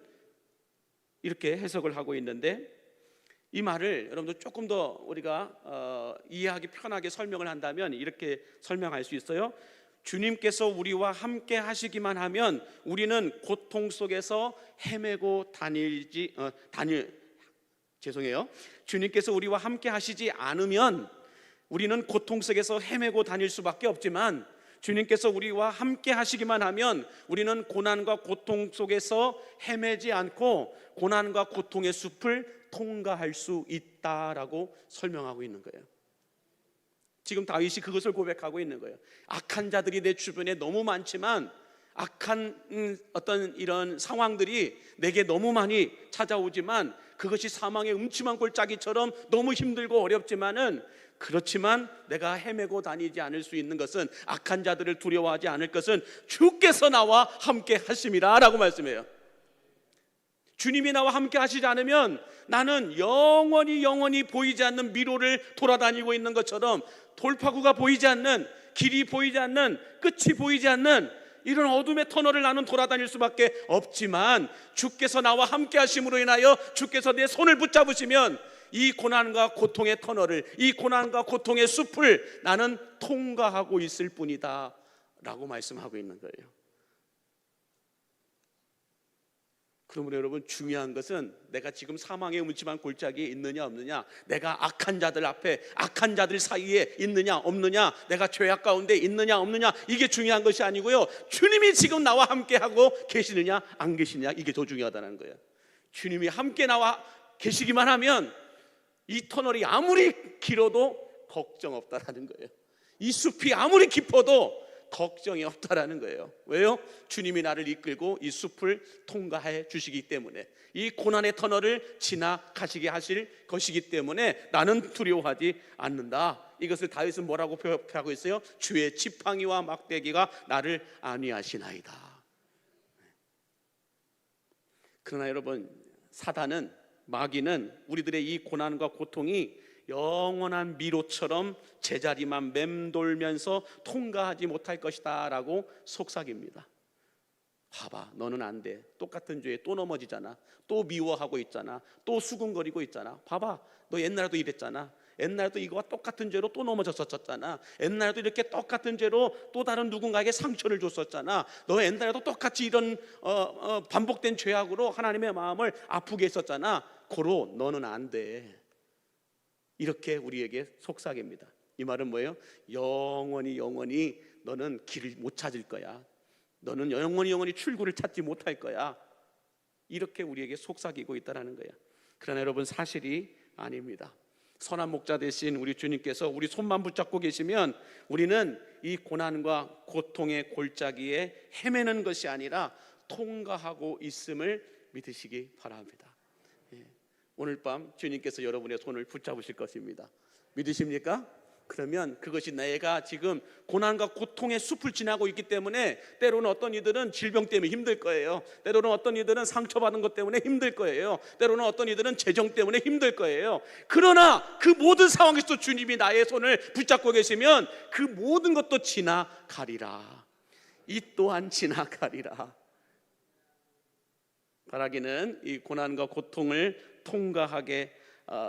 S2: 이렇게 해석을 하고 있는데, 이 말을 여러분들 조금 더 우리가 이해하기 편하게 설명을 한다면 이렇게 설명할 수 있어요. 주님께서 우리와 함께 하시기만 하면 우리는 고통 속에서 헤매고 주님께서 우리와 함께 하시지 않으면 우리는 고통 속에서 헤매고 다닐 수밖에 없지만, 주님께서 우리와 함께 하시기만 하면 우리는 고난과 고통 속에서 헤매지 않고 고난과 고통의 숲을 통과할 수 있다라고 설명하고 있는 거예요. 지금 다윗이 그것을 고백하고 있는 거예요. 악한 자들이 내 주변에 너무 많지만, 악한 어떤 이런 상황들이 내게 너무 많이 찾아오지만, 그것이 사망의 음침한 골짜기처럼 너무 힘들고 어렵지만은, 그렇지만 내가 헤매고 다니지 않을 수 있는 것은, 악한 자들을 두려워하지 않을 것은 주께서 나와 함께 하심이라 라고 말씀해요. 주님이 나와 함께 하시지 않으면 나는 영원히 보이지 않는 미로를 돌아다니고 있는 것처럼, 돌파구가 보이지 않는, 길이 보이지 않는, 끝이 보이지 않는 이런 어둠의 터널을 나는 돌아다닐 수밖에 없지만, 주께서 나와 함께 하심으로 인하여 주께서 내 손을 붙잡으시면 이 고난과 고통의 터널을, 이 고난과 고통의 숲을 나는 통과하고 있을 뿐이다 라고 말씀하고 있는 거예요. 그러므로 여러분, 중요한 것은 내가 지금 사망의 음침한 골짜기에 있느냐 없느냐, 내가 악한 자들 앞에, 악한 자들 사이에 있느냐 없느냐, 내가 죄악 가운데 있느냐 없느냐, 이게 중요한 것이 아니고요, 주님이 지금 나와 함께 하고 계시느냐 안 계시느냐, 이게 더 중요하다는 거예요. 주님이 함께 나와 계시기만 하면 이 터널이 아무리 길어도 걱정 없다라는 거예요. 이 숲이 아무리 깊어도 걱정이 없다라는 거예요. 왜요? 주님이 나를 이끌고 이 숲을 통과해 주시기 때문에, 이 고난의 터널을 지나가시게 하실 것이기 때문에 나는 두려워하지 않는다. 이것을 다윗은 뭐라고 표현하고 있어요? 주의 지팡이와 막대기가 나를 안위하시나이다. 그러나 여러분, 사단은, 마귀는 우리들의 이 고난과 고통이 영원한 미로처럼 제자리만 맴돌면서 통과하지 못할 것이다 라고 속삭입니다. 봐봐, 너는 안 돼. 똑같은 죄에 또 넘어지잖아. 또 미워하고 있잖아. 또 수군거리고 있잖아. 봐봐, 너 옛날에도 이랬잖아. 옛날에도 이거와 똑같은 죄로 또 넘어졌었잖아. 옛날에도 이렇게 똑같은 죄로 또 다른 누군가에게 상처를 줬었잖아. 너 옛날에도 똑같이 이런 반복된 죄악으로 하나님의 마음을 아프게 했었잖아. 고로 너는 안 돼. 이렇게 우리에게 속삭입니다. 이 말은 뭐예요? 영원히 너는 길을 못 찾을 거야. 너는 영원히 출구를 찾지 못할 거야. 이렇게 우리에게 속삭이고 있다는 거야. 그러나 여러분, 사실이 아닙니다. 선한 목자 되신 우리 주님께서 우리 손만 붙잡고 계시면 우리는 이 고난과 고통의 골짜기에 헤매는 것이 아니라 통과하고 있음을 믿으시기 바랍니다. 오늘 밤 주님께서 여러분의 손을 붙잡으실 것입니다. 믿으십니까? 그러면 그것이 내가 지금 고난과 고통의 숲을 지나고 있기 때문에, 때로는 어떤 이들은 질병 때문에 힘들 거예요. 때로는 어떤 이들은 상처받은 것 때문에 힘들 거예요. 때로는 어떤 이들은 재정 때문에 힘들 거예요. 그러나 그 모든 상황에서 주님이 나의 손을 붙잡고 계시면 그 모든 것도 지나가리라. 이 또한 지나가리라. 바라기는 이 고난과 고통을 통과하게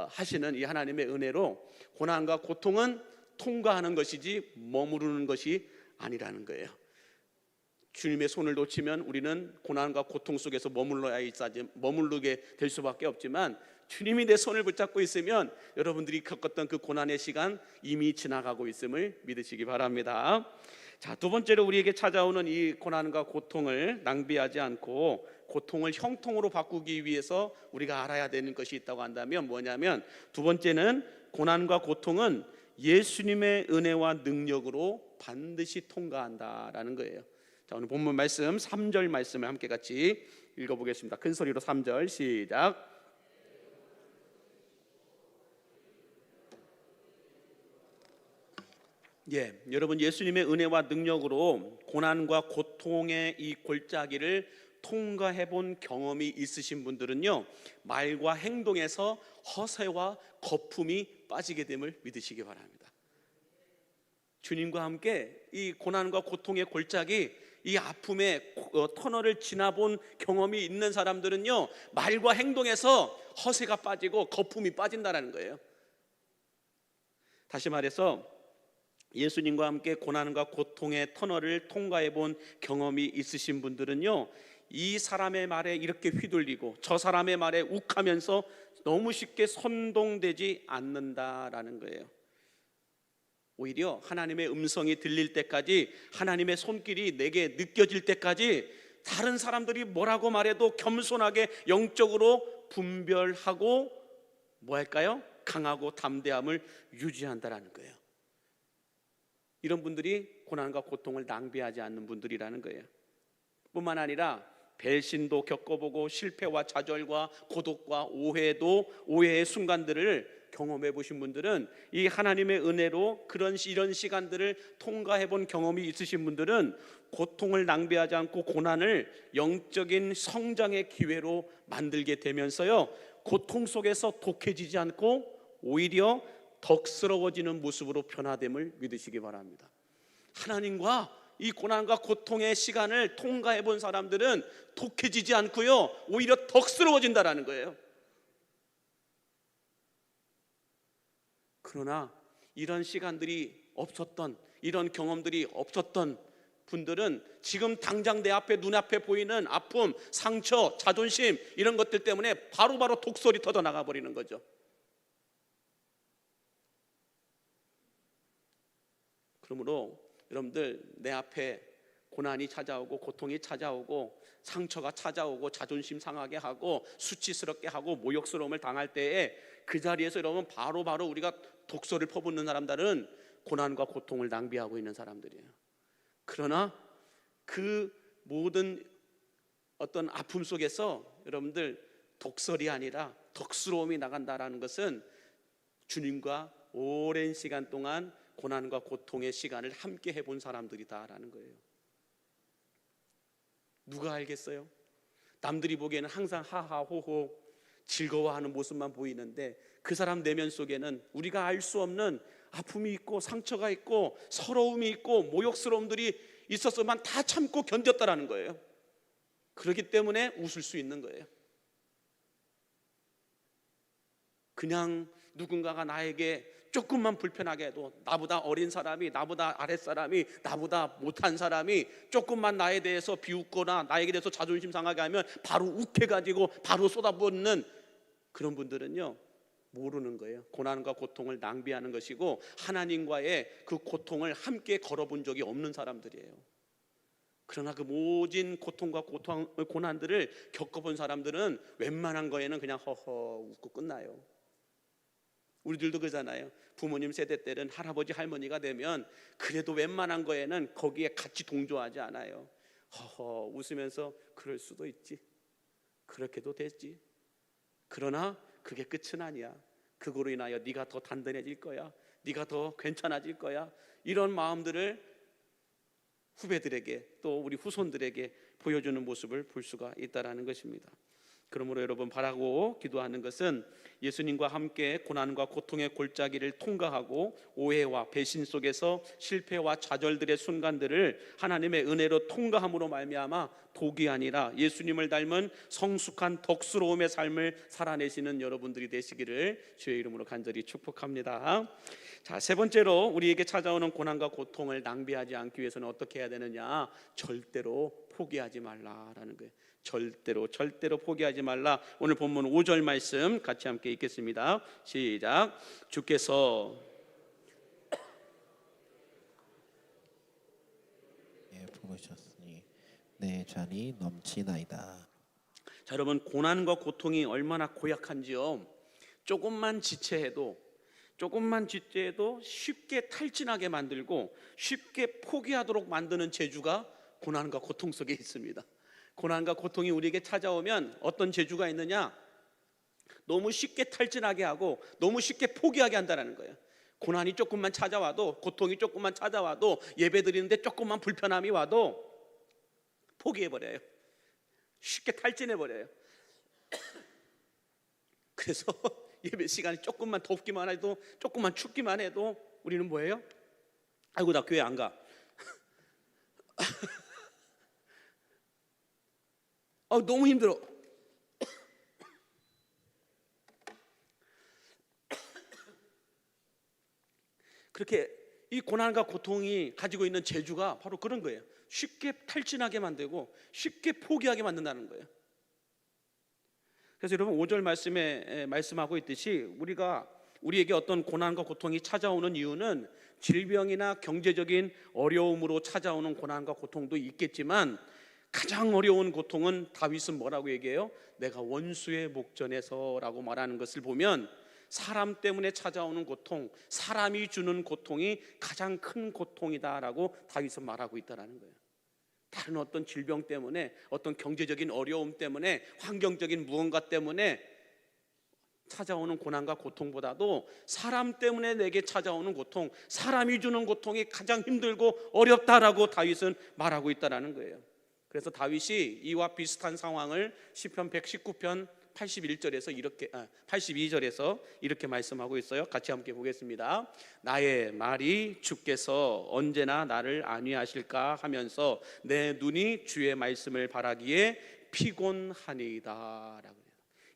S2: 하시는 이 하나님의 은혜로 고난과 고통은 통과하는 것이지 머무르는 것이 아니라는 거예요. 주님의 손을 놓치면 우리는 고난과 고통 속에서 머무르게 될 수밖에 없지만, 주님이 내 손을 붙잡고 있으면 여러분들이 겪었던 그 고난의 시간 이미 지나가고 있음을 믿으시기 바랍니다. 자, 두 번째로 우리에게 찾아오는 이 고난과 고통을 낭비하지 않고 고통을 형통으로 바꾸기 위해서 우리가 알아야 되는 것이 있다고 한다면 뭐냐면, 두 번째는 고난과 고통은 예수님의 은혜와 능력으로 반드시 통과한다라는 거예요. 자, 오늘 본문 말씀 3절 말씀을 함께 같이 읽어보겠습니다. 큰 소리로 3절 시작. 여러분, 예수님의 은혜와 능력으로 고난과 고통의 이 골짜기를 통과해 본 경험이 있으신 분들은요, 말과 행동에서 허세와 거품이 빠지게 됨을 믿으시기 바랍니다. 주님과 함께 이 고난과 고통의 골짜기, 이 아픔의 터널을 지나본 경험이 있는 사람들은요, 말과 행동에서 허세가 빠지고 거품이 빠진다는 거예요. 다시 말해서 예수님과 함께 고난과 고통의 터널을 통과해 본 경험이 있으신 분들은요, 이 사람의 말에 이렇게 휘둘리고 저 사람의 말에 욱하면서 너무 쉽게 선동되지 않는다라는 거예요. 오히려 하나님의 음성이 들릴 때까지, 하나님의 손길이 내게 느껴질 때까지 다른 사람들이 뭐라고 말해도 겸손하게 영적으로 분별하고 뭐 할까요? 강하고 담대함을 유지한다라는 거예요. 이런 분들이 고난과 고통을 낭비하지 않는 분들이라는 거예요. 뿐만 아니라 배신도 겪어보고 실패와 좌절과 고독과 오해의 순간들을 경험해 보신 분들은, 이 하나님의 은혜로 이런 시간들을 통과해 본 경험이 있으신 분들은 고통을 낭비하지 않고 고난을 영적인 성장의 기회로 만들게 되면서요, 고통 속에서 독해지지 않고 오히려 덕스러워지는 모습으로 변화됨을 믿으시기 바랍니다. 하나님과 이 고난과 고통의 시간을 통과해 본 사람들은 독해지지 않고요, 오히려 덕스러워진다라는 거예요. 그러나 이런 시간들이 없었던, 이런 경험들이 없었던 분들은 지금 당장 내 앞에, 눈앞에 보이는 아픔, 상처, 자존심 이런 것들 때문에 바로바로 독설이 터져나가 버리는 거죠. 그러므로 여러분들, 내 앞에 고난이 찾아오고 고통이 찾아오고 상처가 찾아오고 자존심 상하게 하고 수치스럽게 하고 모욕스러움을 당할 때에 그 자리에서 여러분 바로바로 우리가 독설을 퍼붓는 사람들은 고난과 고통을 낭비하고 있는 사람들이에요. 그러나 그 모든 어떤 아픔 속에서 여러분들 독설이 아니라 덕스러움이 나간다라는 것은 주님과 오랜 시간 동안 고난과 고통의 시간을 함께 해본 사람들이다라는 거예요. 누가 알겠어요? 남들이 보기에는 항상 하하호호 즐거워하는 모습만 보이는데 그 사람 내면 속에는 우리가 알 수 없는 아픔이 있고 상처가 있고 서러움이 있고 모욕스러움들이 있었지만 다 참고 견뎠다라는 거예요. 그렇기 때문에 웃을 수 있는 거예요. 그냥 누군가가 나에게 조금만 불편하게 해도, 나보다 어린 사람이, 나보다 아랫사람이, 나보다 못한 사람이 조금만 나에 대해서 비웃거나 나에게 대해서 자존심 상하게 하면 바로 욱해가지고 바로 쏟아붓는 그런 분들은요, 모르는 거예요. 고난과 고통을 낭비하는 것이고 하나님과의 그 고통을 함께 걸어본 적이 없는 사람들이에요. 그러나 그 모진 고통과 고난들을 겪어본 사람들은 웬만한 거에는 그냥 허허 웃고 끝나요. 우리들도 그러잖아요. 부모님 세대 때는 할아버지 할머니가 되면 그래도 웬만한 거에는 거기에 같이 동조하지 않아요. 허허 웃으면서 그럴 수도 있지, 그렇게도 됐지. 그러나 그게 끝은 아니야. 그거로 인하여 네가 더 단단해질 거야, 네가 더 괜찮아질 거야. 이런 마음들을 후배들에게 또 우리 후손들에게 보여주는 모습을 볼 수가 있다는 것입니다. 그러므로 여러분, 바라고 기도하는 것은 예수님과 함께 고난과 고통의 골짜기를 통과하고 오해와 배신 속에서 실패와 좌절들의 순간들을 하나님의 은혜로 통과함으로 말미암아 독이 아니라 예수님을 닮은 성숙한 덕스러움의 삶을 살아내시는 여러분들이 되시기를 주의 이름으로 간절히 축복합니다. 자, 세 번째로 우리에게 찾아오는 고난과 고통을 낭비하지 않기 위해서는 어떻게 해야 되느냐? 절대로 포기하지 말라라는 거예요. 절대로 포기하지 말라. 오늘 본문 5절 말씀 같이 함께 읽겠습니다. 시작. 주께서
S1: 부으셨으니 내 잔이 넘치나이다.
S2: 자, 여러분, 고난과 고통이 얼마나 고약한지요. 조금만 지체해도 쉽게 탈진하게 만들고 쉽게 포기하도록 만드는 재주가 고난과 고통 속에 있습니다. 고난과 고통이 우리에게 찾아오면 어떤 재주가 있느냐? 너무 쉽게 탈진하게 하고 너무 쉽게 포기하게 한다는 거예요. 고난이 조금만 찾아와도, 고통이 조금만 찾아와도, 예배 드리는데 조금만 불편함이 와도 포기해버려요. 쉽게 탈진해버려요. 그래서 예배 시간이 조금만 덥기만 해도, 조금만 춥기만 해도 우리는 뭐예요? 아이고, 나 교회 안 가. 너무 힘들어. 그렇게 이 고난과 고통이 가지고 있는 재주가 바로 그런 거예요. 쉽게 탈진하게 만들고 쉽게 포기하게 만든다는 거예요. 그래서 여러분 5절 말씀에 말씀하고 있듯이 우리에게 어떤 고난과 고통이 찾아오는 이유는 질병이나 경제적인 어려움으로 찾아오는 고난과 고통도 있겠지만 가장 어려운 고통은 다윗은 뭐라고 얘기해요? 내가 원수의 목전에서라고 말하는 것을 보면 사람 때문에 찾아오는 고통, 사람이 주는 고통이 가장 큰 고통이다라고 다윗은 말하고 있다는 거예요. 다른 어떤 질병 때문에, 어떤 경제적인 어려움 때문에, 환경적인 무언가 때문에 찾아오는 고난과 고통보다도 사람 때문에 내게 찾아오는 고통, 사람이 주는 고통이 가장 힘들고 어렵다라고 다윗은 말하고 있다는 거예요. 그래서 다윗이 이와 비슷한 상황을 시편 119편 82절에서 이렇게 말씀하고 있어요. 같이 함께 보겠습니다. 나의 말이 주께서 언제나 나를 안위하실까 하면서 내 눈이 주의 말씀을 바라기에 피곤하니이다 라고.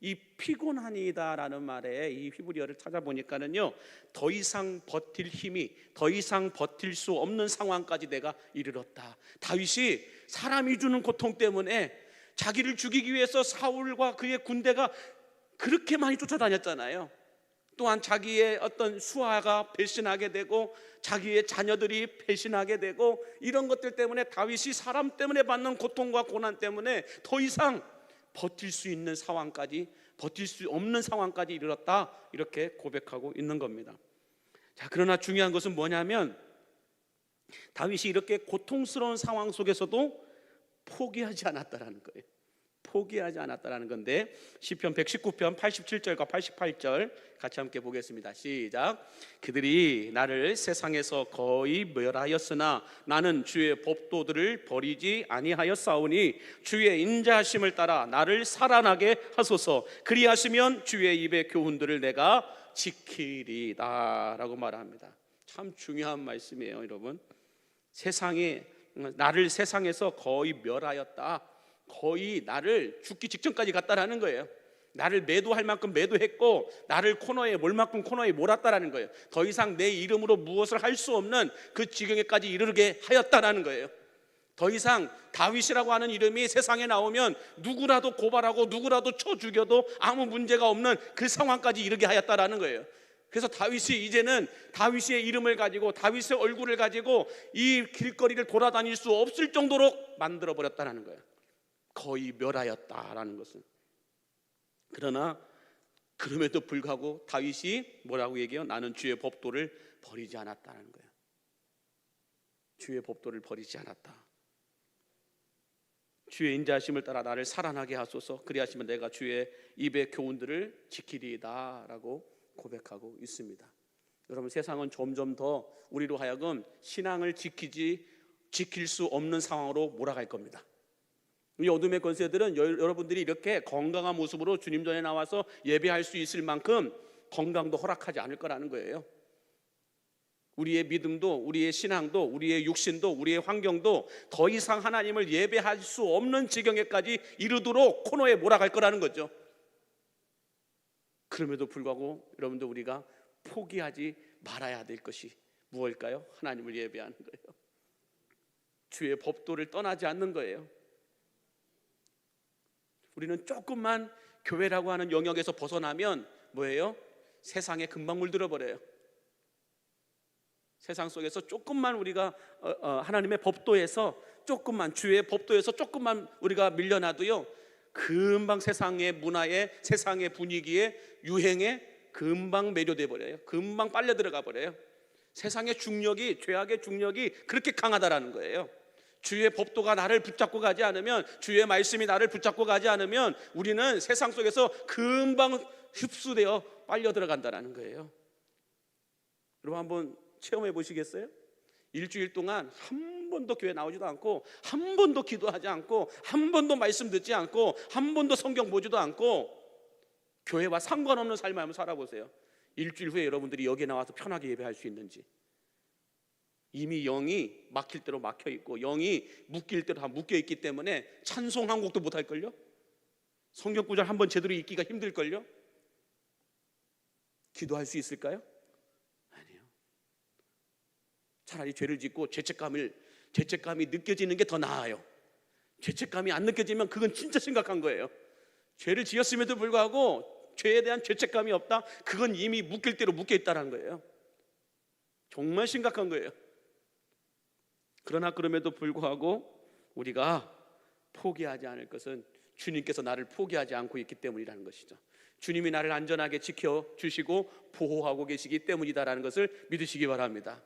S2: 이 피곤하니이다라는 말에 이 히브리어를 찾아보니까는요, 더 이상 버틸 힘이, 더 이상 버틸 수 없는 상황까지 내가 이르렀다. 다윗이 사람이 주는 고통 때문에 자기를 죽이기 위해서 사울과 그의 군대가 그렇게 많이 쫓아다녔잖아요. 또한 자기의 어떤 수하가 배신하게 되고 자기의 자녀들이 배신하게 되고 이런 것들 때문에 다윗이 사람 때문에 받는 고통과 고난 때문에 더 이상 버틸 수 있는 상황까지, 버틸 수 없는 상황까지 이르렀다, 이렇게 고백하고 있는 겁니다. 자, 그러나 중요한 것은 뭐냐면 다윗이 이렇게 고통스러운 상황 속에서도 포기하지 않았다라는 거예요. 포기하지 않았다라는 건데 시편 119편 87절과 88절 같이 함께 보겠습니다. 시작. 그들이 나를 세상에서 거의 멸하였으나 나는 주의 법도들을 버리지 아니하였사오니 주의 인자하심을 따라 나를 살아나게 하소서. 그리하시면 주의 입의 교훈들을 내가 지키리다 라고 말합니다. 참 중요한 말씀이에요, 여러분. 나를 세상에서 거의 멸하였다, 거의 나를 죽기 직전까지 갔다라는 거예요. 나를 매도할 만큼 매도했고 나를 코너에 몰 만큼 코너에 몰았다라는 거예요. 더 이상 내 이름으로 무엇을 할 수 없는 그 지경에까지 이르게 하였다라는 거예요. 더 이상 다윗이라고 하는 이름이 세상에 나오면 누구라도 고발하고 누구라도 쳐 죽여도 아무 문제가 없는 그 상황까지 이르게 하였다라는 거예요. 그래서 다윗이 이제는 다윗의 이름을 가지고 다윗의 얼굴을 가지고 이 길거리를 돌아다닐 수 없을 정도로 만들어버렸다는 거예요. 거의 멸하였다라는 것은. 그러나 그럼에도 불구하고 다윗이 뭐라고 얘기해요? 나는 주의 법도를 버리지 않았다는 거예요. 주의 법도를 버리지 않았다. 주의 인자하심을 따라 나를 살아나게 하소서. 그리하시면 내가 주의 입의 교훈들을 지키리이다 라고 고백하고 있습니다. 여러분, 세상은 점점 더 우리로 하여금 신앙을 지킬 수 없는 상황으로 몰아갈 겁니다. 이 어둠의 권세들은 여러분들이 이렇게 건강한 모습으로 주님 전에 나와서 예배할 수 있을 만큼 건강도 허락하지 않을 거라는 거예요. 우리의 믿음도, 우리의 신앙도, 우리의 육신도, 우리의 환경도 더 이상 하나님을 예배할 수 없는 지경에까지 이르도록 코너에 몰아갈 거라는 거죠. 그럼에도 불구하고 여러분들, 우리가 포기하지 말아야 될 것이 무엇일까요? 하나님을 예배하는 거예요. 주의 법도를 떠나지 않는 거예요. 우리는 조금만 교회라고 하는 영역에서 벗어나면 뭐예요? 세상에 금방 물들어 버려요. 세상 속에서 조금만 우리가 하나님의 법도에서 조금만, 주의 법도에서 조금만 우리가 밀려나도요, 금방 세상의 문화에, 세상의 분위기에, 유행에 금방 매료돼 버려요. 금방 빨려 들어가 버려요. 세상의 중력이, 죄악의 중력이 그렇게 강하다라는 거예요. 주의 법도가 나를 붙잡고 가지 않으면, 주의 말씀이 나를 붙잡고 가지 않으면 우리는 세상 속에서 금방 흡수되어 빨려 들어간다는 거예요. 여러분, 한번 체험해 보시겠어요? 일주일 동안 한 번도 교회 나오지도 않고, 한 번도 기도하지 않고, 한 번도 말씀 듣지 않고, 한 번도 성경 보지도 않고 교회와 상관없는 삶을 한번 살아보세요. 일주일 후에 여러분들이 여기에 나와서 편하게 예배할 수 있는지. 이미 영이 막힐 대로 막혀 있고 영이 묶일 대로 다 묶여 있기 때문에 찬송 한 곡도 못 할걸요? 성경 구절 한 번 제대로 읽기가 힘들걸요? 기도할 수 있을까요? 아니요. 차라리 죄를 짓고 죄책감이 느껴지는 게 더 나아요. 죄책감이 안 느껴지면 그건 진짜 심각한 거예요. 죄를 지었음에도 불구하고 죄에 대한 죄책감이 없다? 그건 이미 묶일 대로 묶여 있다는 거예요. 정말 심각한 거예요. 그러나 그럼에도 불구하고 우리가 포기하지 않을 것은 주님께서 나를 포기하지 않고 있기 때문이라는 것이죠. 주님이 나를 안전하게 지켜주시고 보호하고 계시기 때문이다라는 것을 믿으시기 바랍니다.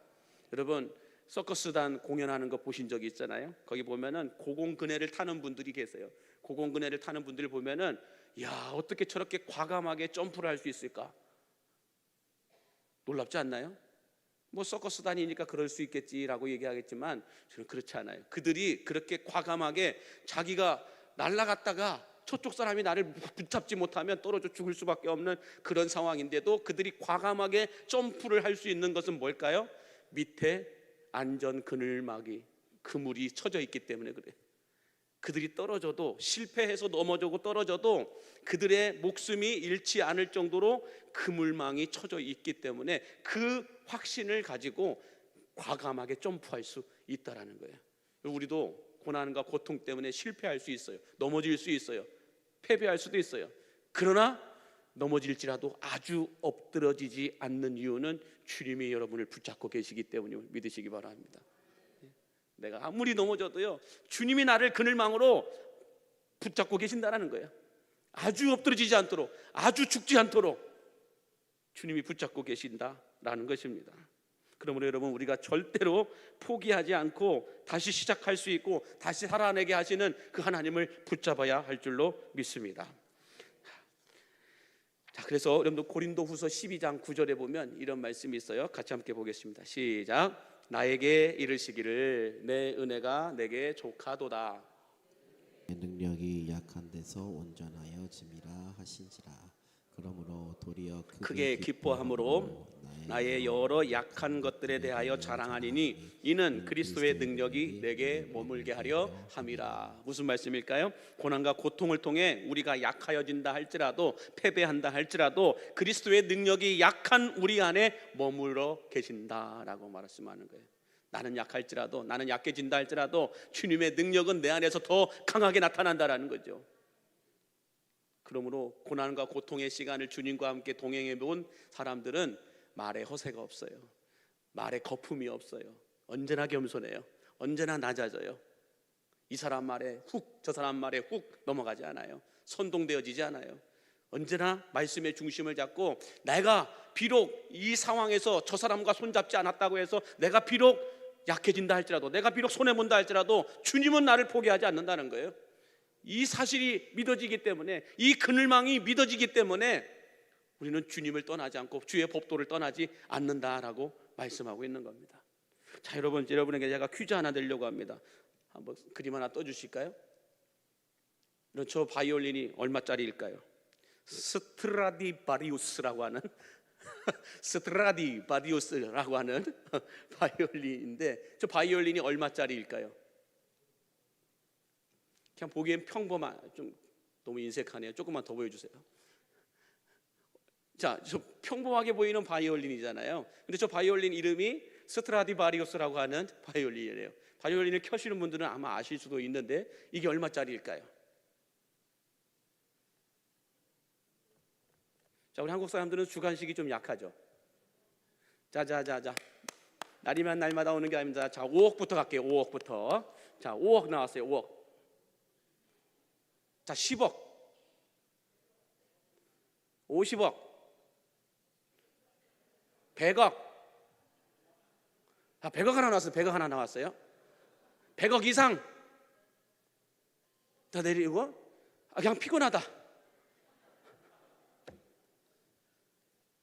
S2: 여러분, 서커스단 공연하는 거 보신 적이 있잖아요. 거기 보면은 고공그네를 타는 분들이 계세요. 고공그네를 타는 분들을 보면은 야, 어떻게 저렇게 과감하게 점프를 할 수 있을까? 놀랍지 않나요? 뭐 서커스단이니까 그럴 수 있겠지라고 얘기하겠지만 저는 그렇지 않아요. 그들이 그렇게 과감하게 자기가 날아갔다가 저쪽 사람이 나를 붙잡지 못하면 떨어져 죽을 수밖에 없는 그런 상황인데도 그들이 과감하게 점프를 할 수 있는 것은 뭘까요? 밑에 안전 그늘막이, 그물이 쳐져 있기 때문에 그래요. 그들이 떨어져도, 실패해서 넘어져고 떨어져도 그들의 목숨이 잃지 않을 정도로 그물망이 쳐져 있기 때문에 그 확신을 가지고 과감하게 점프할 수 있다라는 거예요. 우리도 고난과 고통 때문에 실패할 수 있어요. 넘어질 수 있어요. 패배할 수도 있어요. 그러나 넘어질지라도 아주 엎드러지지 않는 이유는 주님이 여러분을 붙잡고 계시기 때문에 믿으시기 바랍니다. 내가 아무리 넘어져도요, 주님이 나를 그늘망으로 붙잡고 계신다는 거예요. 아주 엎드러지지 않도록, 아주 죽지 않도록 주님이 붙잡고 계신다라는 것입니다. 그러므로 여러분, 우리가 절대로 포기하지 않고 다시 시작할 수 있고 다시 살아내게 하시는 그 하나님을 붙잡아야 할 줄로 믿습니다. 자, 그래서 여러분들 고린도후서 12장 9절에 보면 이런 말씀이 있어요. 같이 함께 보겠습니다. 시작. 나에게 이르시기를 내 은혜가 내게 족하도다.
S1: 내 능력이 약한 데서 온전하여 짐이라 하신지라. 그러므로 도리어
S2: 크게 기뻐함으로 나의 여러 약한 것들에 대하여 자랑하리니 이는 그리스도의 능력이 내게 머물게 하려 함이라. 무슨 말씀일까요? 고난과 고통을 통해 우리가 약하여진다 할지라도, 패배한다 할지라도 그리스도의 능력이 약한 우리 안에 머물러 계신다라고 말씀하는 거예요. 나는 약할지라도, 나는 약해진다 할지라도 주님의 능력은 내 안에서 더 강하게 나타난다라는 거죠. 그러므로 고난과 고통의 시간을 주님과 함께 동행해 본 사람들은 말에 허세가 없어요. 말에 거품이 없어요. 언제나 겸손해요. 언제나 낮아져요. 이 사람 말에 훅, 저 사람 말에 훅 넘어가지 않아요. 선동되어지지 않아요. 언제나 말씀의 중심을 잡고, 내가 비록 이 상황에서 저 사람과 손잡지 않았다고 해서 내가 비록 약해진다 할지라도, 내가 비록 손해본다 할지라도 주님은 나를 포기하지 않는다는 거예요. 이 사실이 믿어지기 때문에, 이 그늘망이 믿어지기 때문에 우리는 주님을 떠나지 않고 주의 법도를 떠나지 않는다라고 말씀하고 있는 겁니다. 자, 여러분에게 제가 퀴즈 하나 내려고 합니다. 한번 그림 하나 떠주실까요? 저 바이올린이 얼마짜리일까요? 스트라디바리우스라고 하는 스트라디바리우스라고 하는 바이올린인데, 저 바이올린이 얼마짜리일까요? 그냥 보기엔 평범한, 좀 너무 인색하네요. 조금만 더 보여주세요. 자, 저 평범하게 보이는 바이올린이잖아요. 근데 저 바이올린 이름이 스트라디바리우스라고 하는 바이올린이에요. 바이올린을 켜시는 분들은 아마 아실 수도 있는데 이게 얼마짜리일까요? 자, 우리 한국 사람들은 주관식이 좀 약하죠. 자, 날이면 날마다 오는 게 아닙니다. 자, 5억부터 갈게요. 5억부터. 자, 5억 나왔어요. 5억. 자, 10억, 50억, 100억. 아, 100억 하나 나왔어요. 100억 하나 나왔어요. 100억 이상. 다 내리고, 그냥 피곤하다.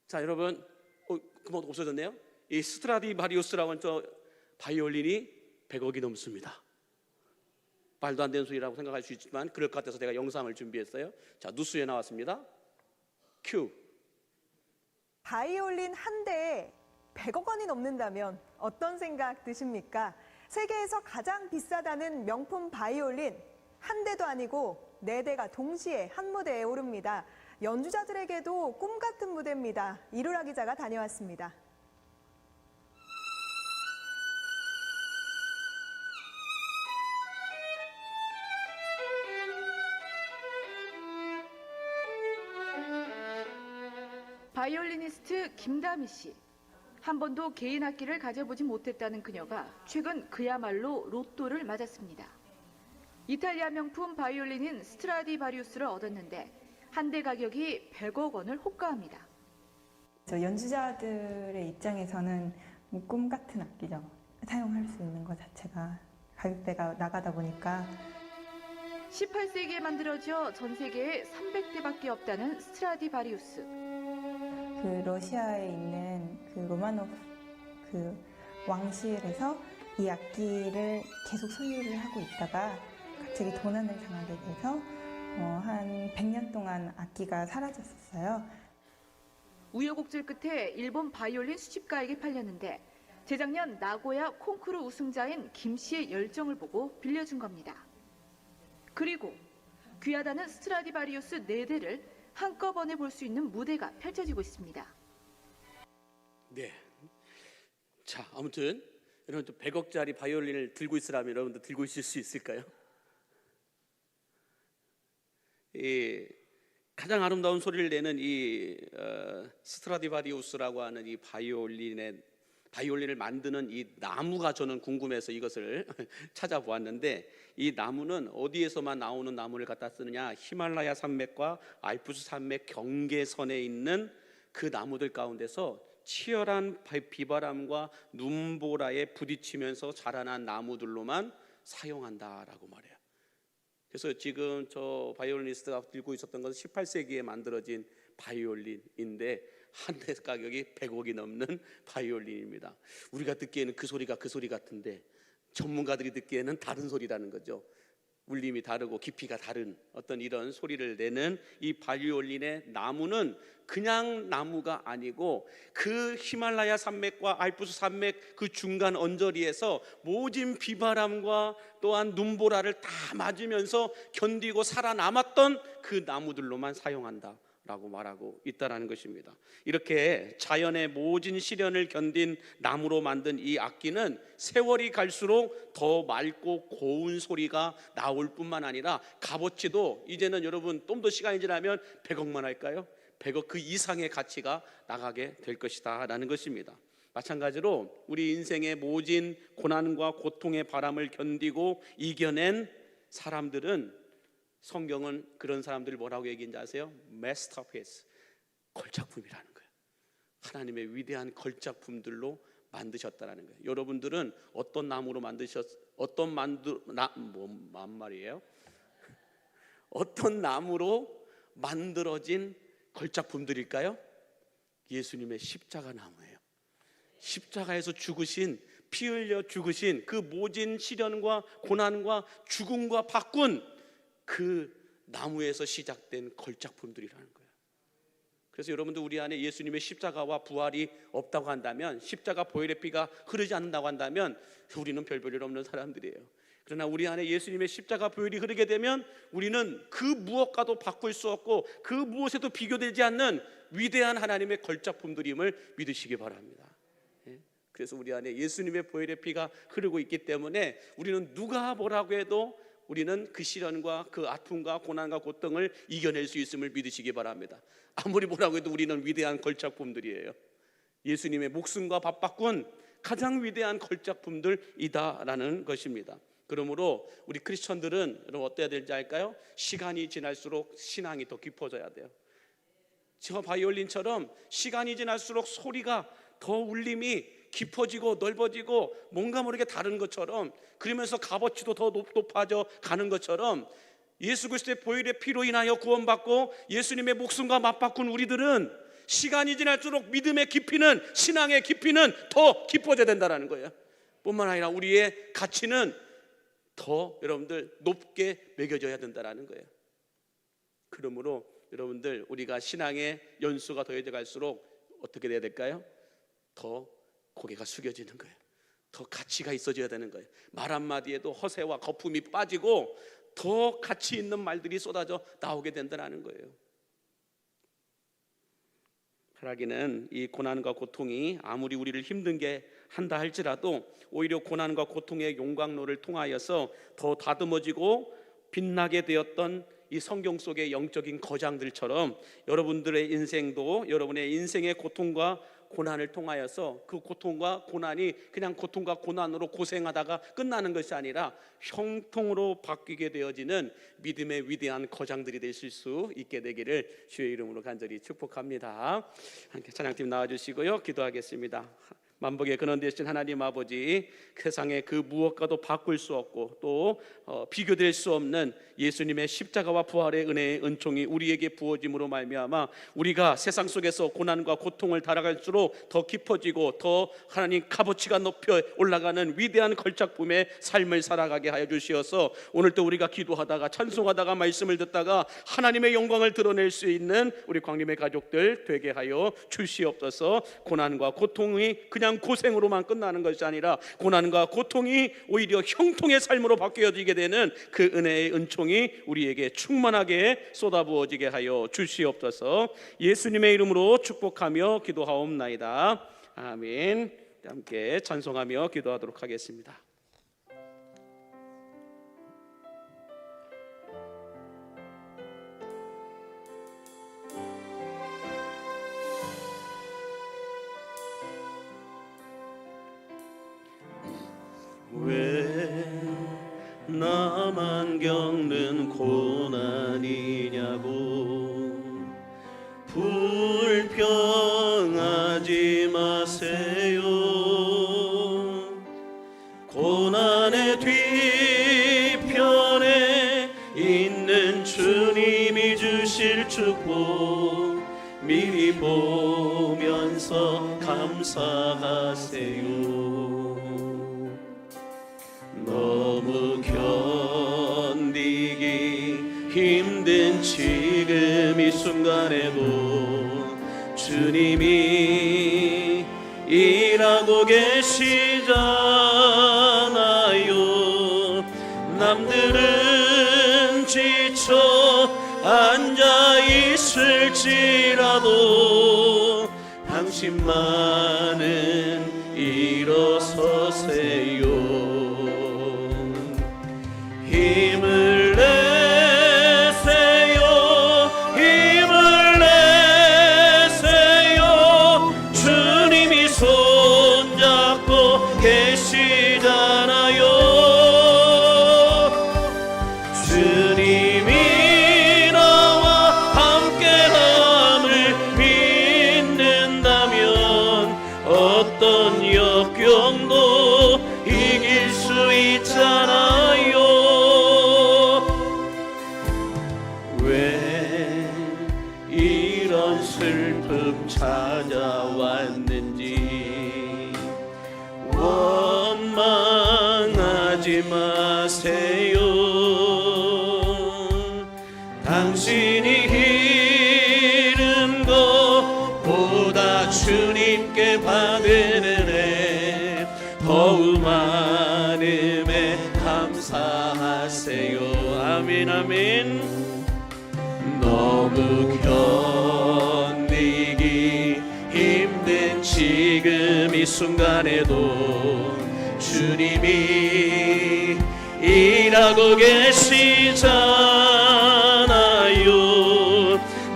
S2: 자, 여러분, 그만 없어졌네요. 이 스트라디바리우스라고 하는 저 바이올린이 100억이 넘습니다. 말도 안 되는 소리라고 생각할 수 있지만 그럴 것 같아서 제가 영상을 준비했어요. 자, 뉴스에 나왔습니다. 큐.
S3: 바이올린 한 대에 100억 원이 넘는다면 어떤 생각 드십니까? 세계에서 가장 비싸다는 명품 바이올린 한 대도 아니고 4대가 동시에 한 무대에 오릅니다. 연주자들에게도 꿈 같은 무대입니다. 이루라 기자가 다녀왔습니다.
S4: 바이올리니스트 김다미 씨. 한 번도 개인 악기를 가져보지 못했다는 그녀가 최근 그야말로 로또를 맞았습니다. 이탈리아 명품 바이올린인 스트라디바리우스를 얻었는데 한 대 가격이 100억 원을 호가합니다.
S5: 저 연주자들의 입장에서는 꿈 같은 악기죠. 사용할 수 있는 것 자체가 가격대가 나가다 보니까
S4: 18세기에 만들어져 전 세계에 300대밖에 없다는 스트라디바리우스.
S5: 그 러시아에 있는 그 로마노프 그 왕실에서 이 악기를 계속 소유를 하고 있다가 갑자기 도난을 당하게 돼서 한 100년 동안 악기가 사라졌었어요.
S4: 우여곡절 끝에 일본 바이올린 수집가에게 팔렸는데 재작년 나고야 콩쿠르 우승자인 김 씨의 열정을 보고 빌려준 겁니다. 그리고 귀하다는 스트라디바리우스 4대를 한꺼번에 볼 수 있는 무대가 펼쳐지고 있습니다.
S2: 네. 자, 아무튼 여러분 100억짜리 바이올린을 들고 있으라면 여러분들 들고 있을 수 있을까요? 가장 아름다운 소리를 내는 이 스트라디바리우스라고 하는 이 바이올린을 만드는 이 나무가 저는 궁금해서 이것을 찾아보았는데, 이 나무는 어디에서만 나오는 나무를 갖다 쓰느냐? 히말라야 산맥과 알프스 산맥 경계선에 있는 그 나무들 가운데서 치열한 비바람과 눈보라에 부딪히면서 자라난 나무들로만 사용한다라고 말해요. 그래서 지금 저 바이올리니스트가 들고 있었던 것은 18세기에 만들어진 바이올린인데 한 대 가격이 100억이 넘는 바이올린입니다. 우리가 듣기에는 그 소리가 그 소리 같은데 전문가들이 듣기에는 다른 소리라는 거죠. 울림이 다르고 깊이가 다른 어떤 이런 소리를 내는 이 바이올린의 나무는 그냥 나무가 아니고 그 히말라야 산맥과 알프스 산맥 그 중간 언저리에서 모진 비바람과 또한 눈보라를 다 맞으면서 견디고 살아남았던 그 나무들로만 사용한다 라고 말하고 있다는 것입니다. 이렇게 자연의 모진 시련을 견딘 나무로 만든 이 악기는 세월이 갈수록 더 맑고 고운 소리가 나올 뿐만 아니라 값어치도 이제는 여러분 좀 더 시간이 지나면 100억만 할까요? 100억 그 이상의 가치가 나가게 될 것이다 라는 것입니다. 마찬가지로 우리 인생의 모진 고난과 고통의 바람을 견디고 이겨낸 사람들은, 성경은 그런 사람들을 뭐라고 얘기인지 아세요? 마스터피스, 걸작품이라는 거예요. 하나님의 위대한 걸작품들로 만드셨다라는 거예요. 여러분들은 어떤 나무로 어떤 나무로 만들어진 걸작품들일까요? 예수님의 십자가 나무예요. 십자가에서 죽으신, 피 흘려 죽으신 그 모진 시련과 고난과 죽음과 바꾼 그 나무에서 시작된 걸작품들이라는 거예요. 그래서 여러분들 우리 안에 예수님의 십자가와 부활이 없다고 한다면, 십자가 보혈의 피가 흐르지 않는다고 한다면 우리는 별 볼일 없는 사람들이에요. 그러나 우리 안에 예수님의 십자가 보혈이 흐르게 되면 우리는 그 무엇과도 바꿀 수 없고 그 무엇에도 비교되지 않는 위대한 하나님의 걸작품들임을 믿으시기 바랍니다. 그래서 우리 안에 예수님의 보혈의 피가 흐르고 있기 때문에 우리는 누가 뭐라고 해도 우리는 그 시련과 그 아픔과 고난과 고통을 이겨낼 수 있음을 믿으시기 바랍니다. 아무리 뭐라고 해도 우리는 위대한 걸작품들이에요. 예수님의 목숨과 밥 바꾼 가장 위대한 걸작품들이다라는 것입니다. 그러므로 우리 크리스천들은 여러분 어때야 될지 알까요? 시간이 지날수록 신앙이 더 깊어져야 돼요. 저 바이올린처럼 시간이 지날수록 소리가 더 울림이 깊어지고 넓어지고 뭔가 모르게 다른 것처럼, 그러면서 값어치도 더 높아져 가는 것처럼 예수 그리스도의 보혈의 피로 인하여 구원받고 예수님의 목숨과 맞바꾼 우리들은 시간이 지날수록 믿음의 깊이는, 신앙의 깊이는 더 깊어져야 된다는 거예요. 뿐만 아니라 우리의 가치는 더 여러분들 높게 매겨져야 된다는 거예요. 그러므로 여러분들 우리가 신앙의 연수가 더해져 갈수록 어떻게 돼야 될까요? 더 고개가 숙여지는 거예요. 더 가치가 있어져야 되는 거예요. 말 한마디에도 허세와 거품이 빠지고 더 가치 있는 말들이 쏟아져 나오게 된다는 거예요. 하라기는 이 고난과 고통이 아무리 우리를 힘든게 한다 할지라도 오히려 고난과 고통의 용광로를 통하여서 더 다듬어지고 빛나게 되었던 이 성경 속의 영적인 거장들처럼 여러분들의 인생도 여러분의 인생의 고통과 고난을 통하여서 그 고통과 고난이 그냥 고통과 고난으로 고생하다가 끝나는 것이 아니라 형통으로 바뀌게 되어지는 믿음의 위대한 거장들이 되실 수 있게 되기를 주의 이름으로 간절히 축복합니다. 함께 찬양팀 나와주시고요, 기도하겠습니다. 만복의 근원 되신 하나님 아버지, 세상에 그 무엇과도 바꿀 수 없고 또 비교될 수 없는 예수님의 십자가와 부활의 은혜의 은총이 우리에게 부어짐으로 말미암아 우리가 세상 속에서 고난과 고통을 달아갈수록 더 깊어지고 더 하나님 값어치가 높여 올라가는 위대한 걸작품의 삶을 살아가게 하여 주시어서 오늘도 우리가 기도하다가 찬송하다가 말씀을 듣다가 하나님의 영광을 드러낼 수 있는 우리 광림의 가족들 되게 하여 주시옵소서. 고난과 고통이 그냥 고생으로만 끝나는 것이 아니라 고난과 고통이 오히려 형통의 삶으로 바뀌어지게 되는 그 은혜의 은총이 우리에게 충만하게 쏟아부어지게 하여 주시옵소서. 예수님의 이름으로 축복하며 기도하옵나이다. 아멘. 함께 찬송하며 기도하도록 하겠습니다. 왜 나만 겪는 고난이냐고 불평하지 마세요. 고난의 뒤편에 있는 주님이 주실 축복 미리 보면서 감사하세요. 너무 견디기 힘든 지금 이 순간에도 주님이 일하고 계시잖아요. 남들은 지쳐 앉아 있을지라도 당신만은 일어서세요. 힘을 내세요. 힘을 내세요. 주님이 손잡고 계시잖아요. 주님이 나와 함께함을 믿는다면 어떤 역경도 이길 수 있잖아요. 왜 이런 슬픔 찾아왔는지 원망하지 마세요. 당신이 잃은 것보다 주님께 받은 은혜 더욱 많음에 감사하세요. 아멘 아멘. 너무 견디기 힘든 지금 이 순간에도 주님이 일하고 계시잖아요.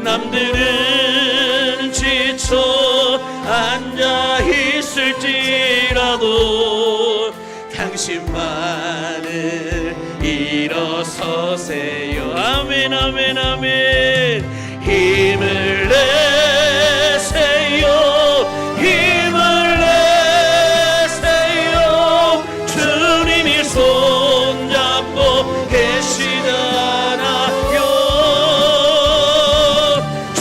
S2: 남들은 지쳐 앉아 있을지라도 당신만은 일어서세요. 아멘 아멘 아멘. 힘을 내세요. 힘을 내세요. 주님이 손잡고 계시잖아요.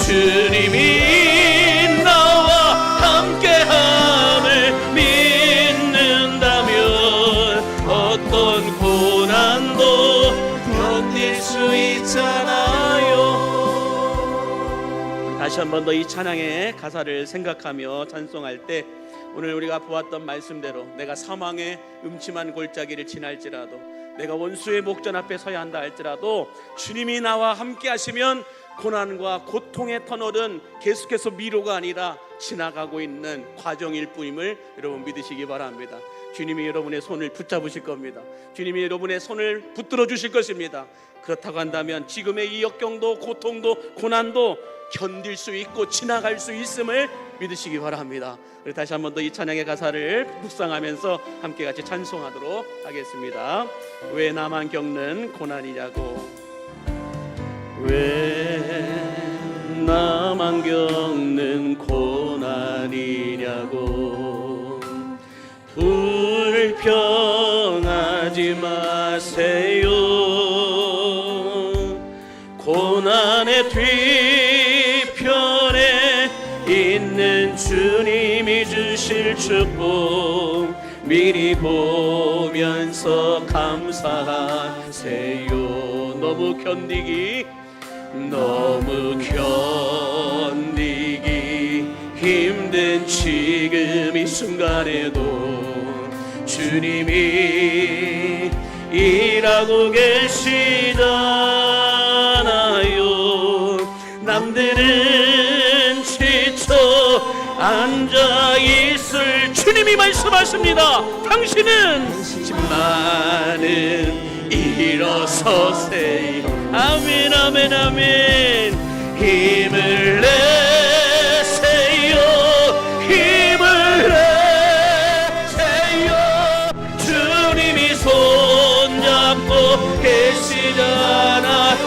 S2: 주님이 나와 함께함을 믿는다면 어떤 고난도 견딜 수 있잖아요. 다시 한 번 더 이 찬양의 가사를 생각하며 찬송할 때 오늘 우리가 보았던 말씀대로 내가 사망의 음침한 골짜기를 지날지라도 내가 원수의 목전 앞에 서야 한다 할지라도 주님이 나와 함께 하시면 고난과 고통의 터널은 계속해서 미로가 아니라 지나가고 있는 과정일 뿐임을 여러분 믿으시기 바랍니다. 주님이 여러분의 손을 붙잡으실 겁니다. 주님이 여러분의 손을 붙들어 주실 것입니다. 그렇다고 한다면 지금의 이 역경도 고통도 고난도 견딜 수 있고 지나갈 수 있음을 믿으시기 바랍니다. 우리 다시 한 번 더 이 찬양의 가사를 묵상하면서 함께 같이 찬송하도록 하겠습니다. 왜 나만 겪는 고난이냐고, 왜 나만 겪는 고난이냐고, 불평하지 마세요. 고난의 뒤편에 있는 주님이 주실 축복 미리 보면서 감사하세요. 너무 견디기 힘든 지금 이 순간에도 주님이 일하고 계시잖아요. 남들은 지쳐 앉아있을 주님이 말씀하십니다. 당신은 나는 일어서세요. 아멘 아멘 아멘. 힘을 내세요. 힘을 내세요. 주님이 손잡고 계시잖아요.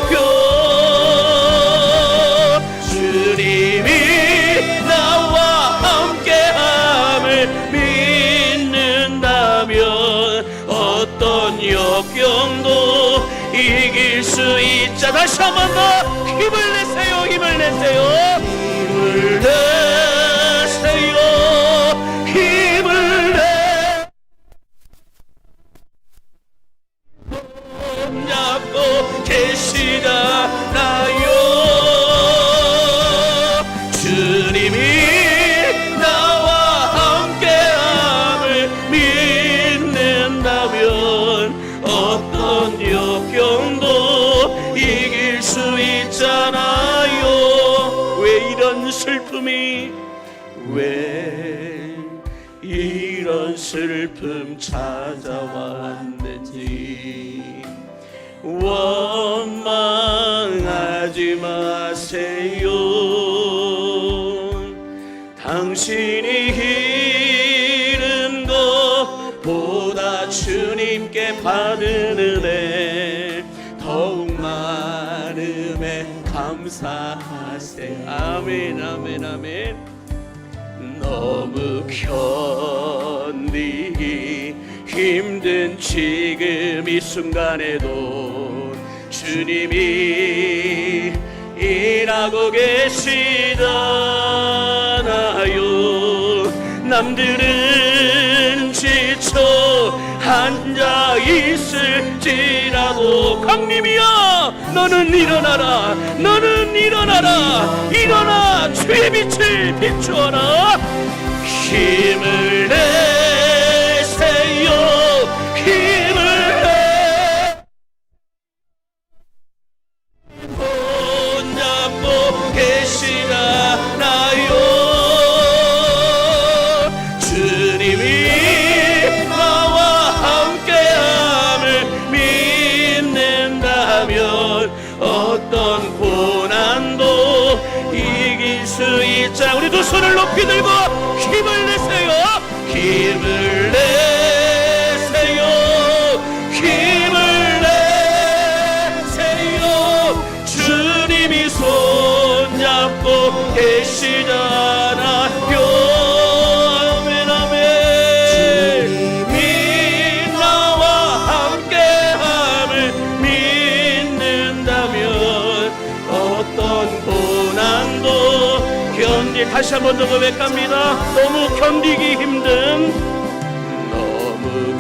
S2: 주님이 나와 함께함을 믿는다면 어떤 역경도 이길 수 있자. 다시 한 번 더 힘을 내세요. 힘을 내세요. 힘을 내세요. 힘을 내 손잡고 계시잖아요. 주님이 나와 함께함을 믿는다면 어떤 역경도 이길 수 있잖아요. 왜 이런 슬픔이, 왜 이런 슬픔 찾아왔는지 원망하지 마세요. 당신이 잃은 것보다 주님께 받은 은혜 더욱 많음에 감사하세요. 아멘 아멘 아멘. 너무 견디기 힘든 지금 이 순간에도 주님이 일하고 계시잖아요. 남들은 지쳐 앉아 있을지라도 강림이야, 너는 일어나라. 너는 일어나라. 일어나 주의 빛을 비추어라. 힘을 내세요. 힘을 내 손잡고 계시잖아요. 주님이 나와 함께함을 믿는다면 어떤 고난도 이길 수 있자. 우리 두 손을 높이 들고 힘을 내세요. 힘을 내세요. 힘을 내세요. 주님이 손잡고 계시잖아요. 아멘 아멘. 주님이 나와 함께함을 믿는다면 어떤 고난도 다시 한 번 더 고백합니다. 너무 견디기 힘든, 너무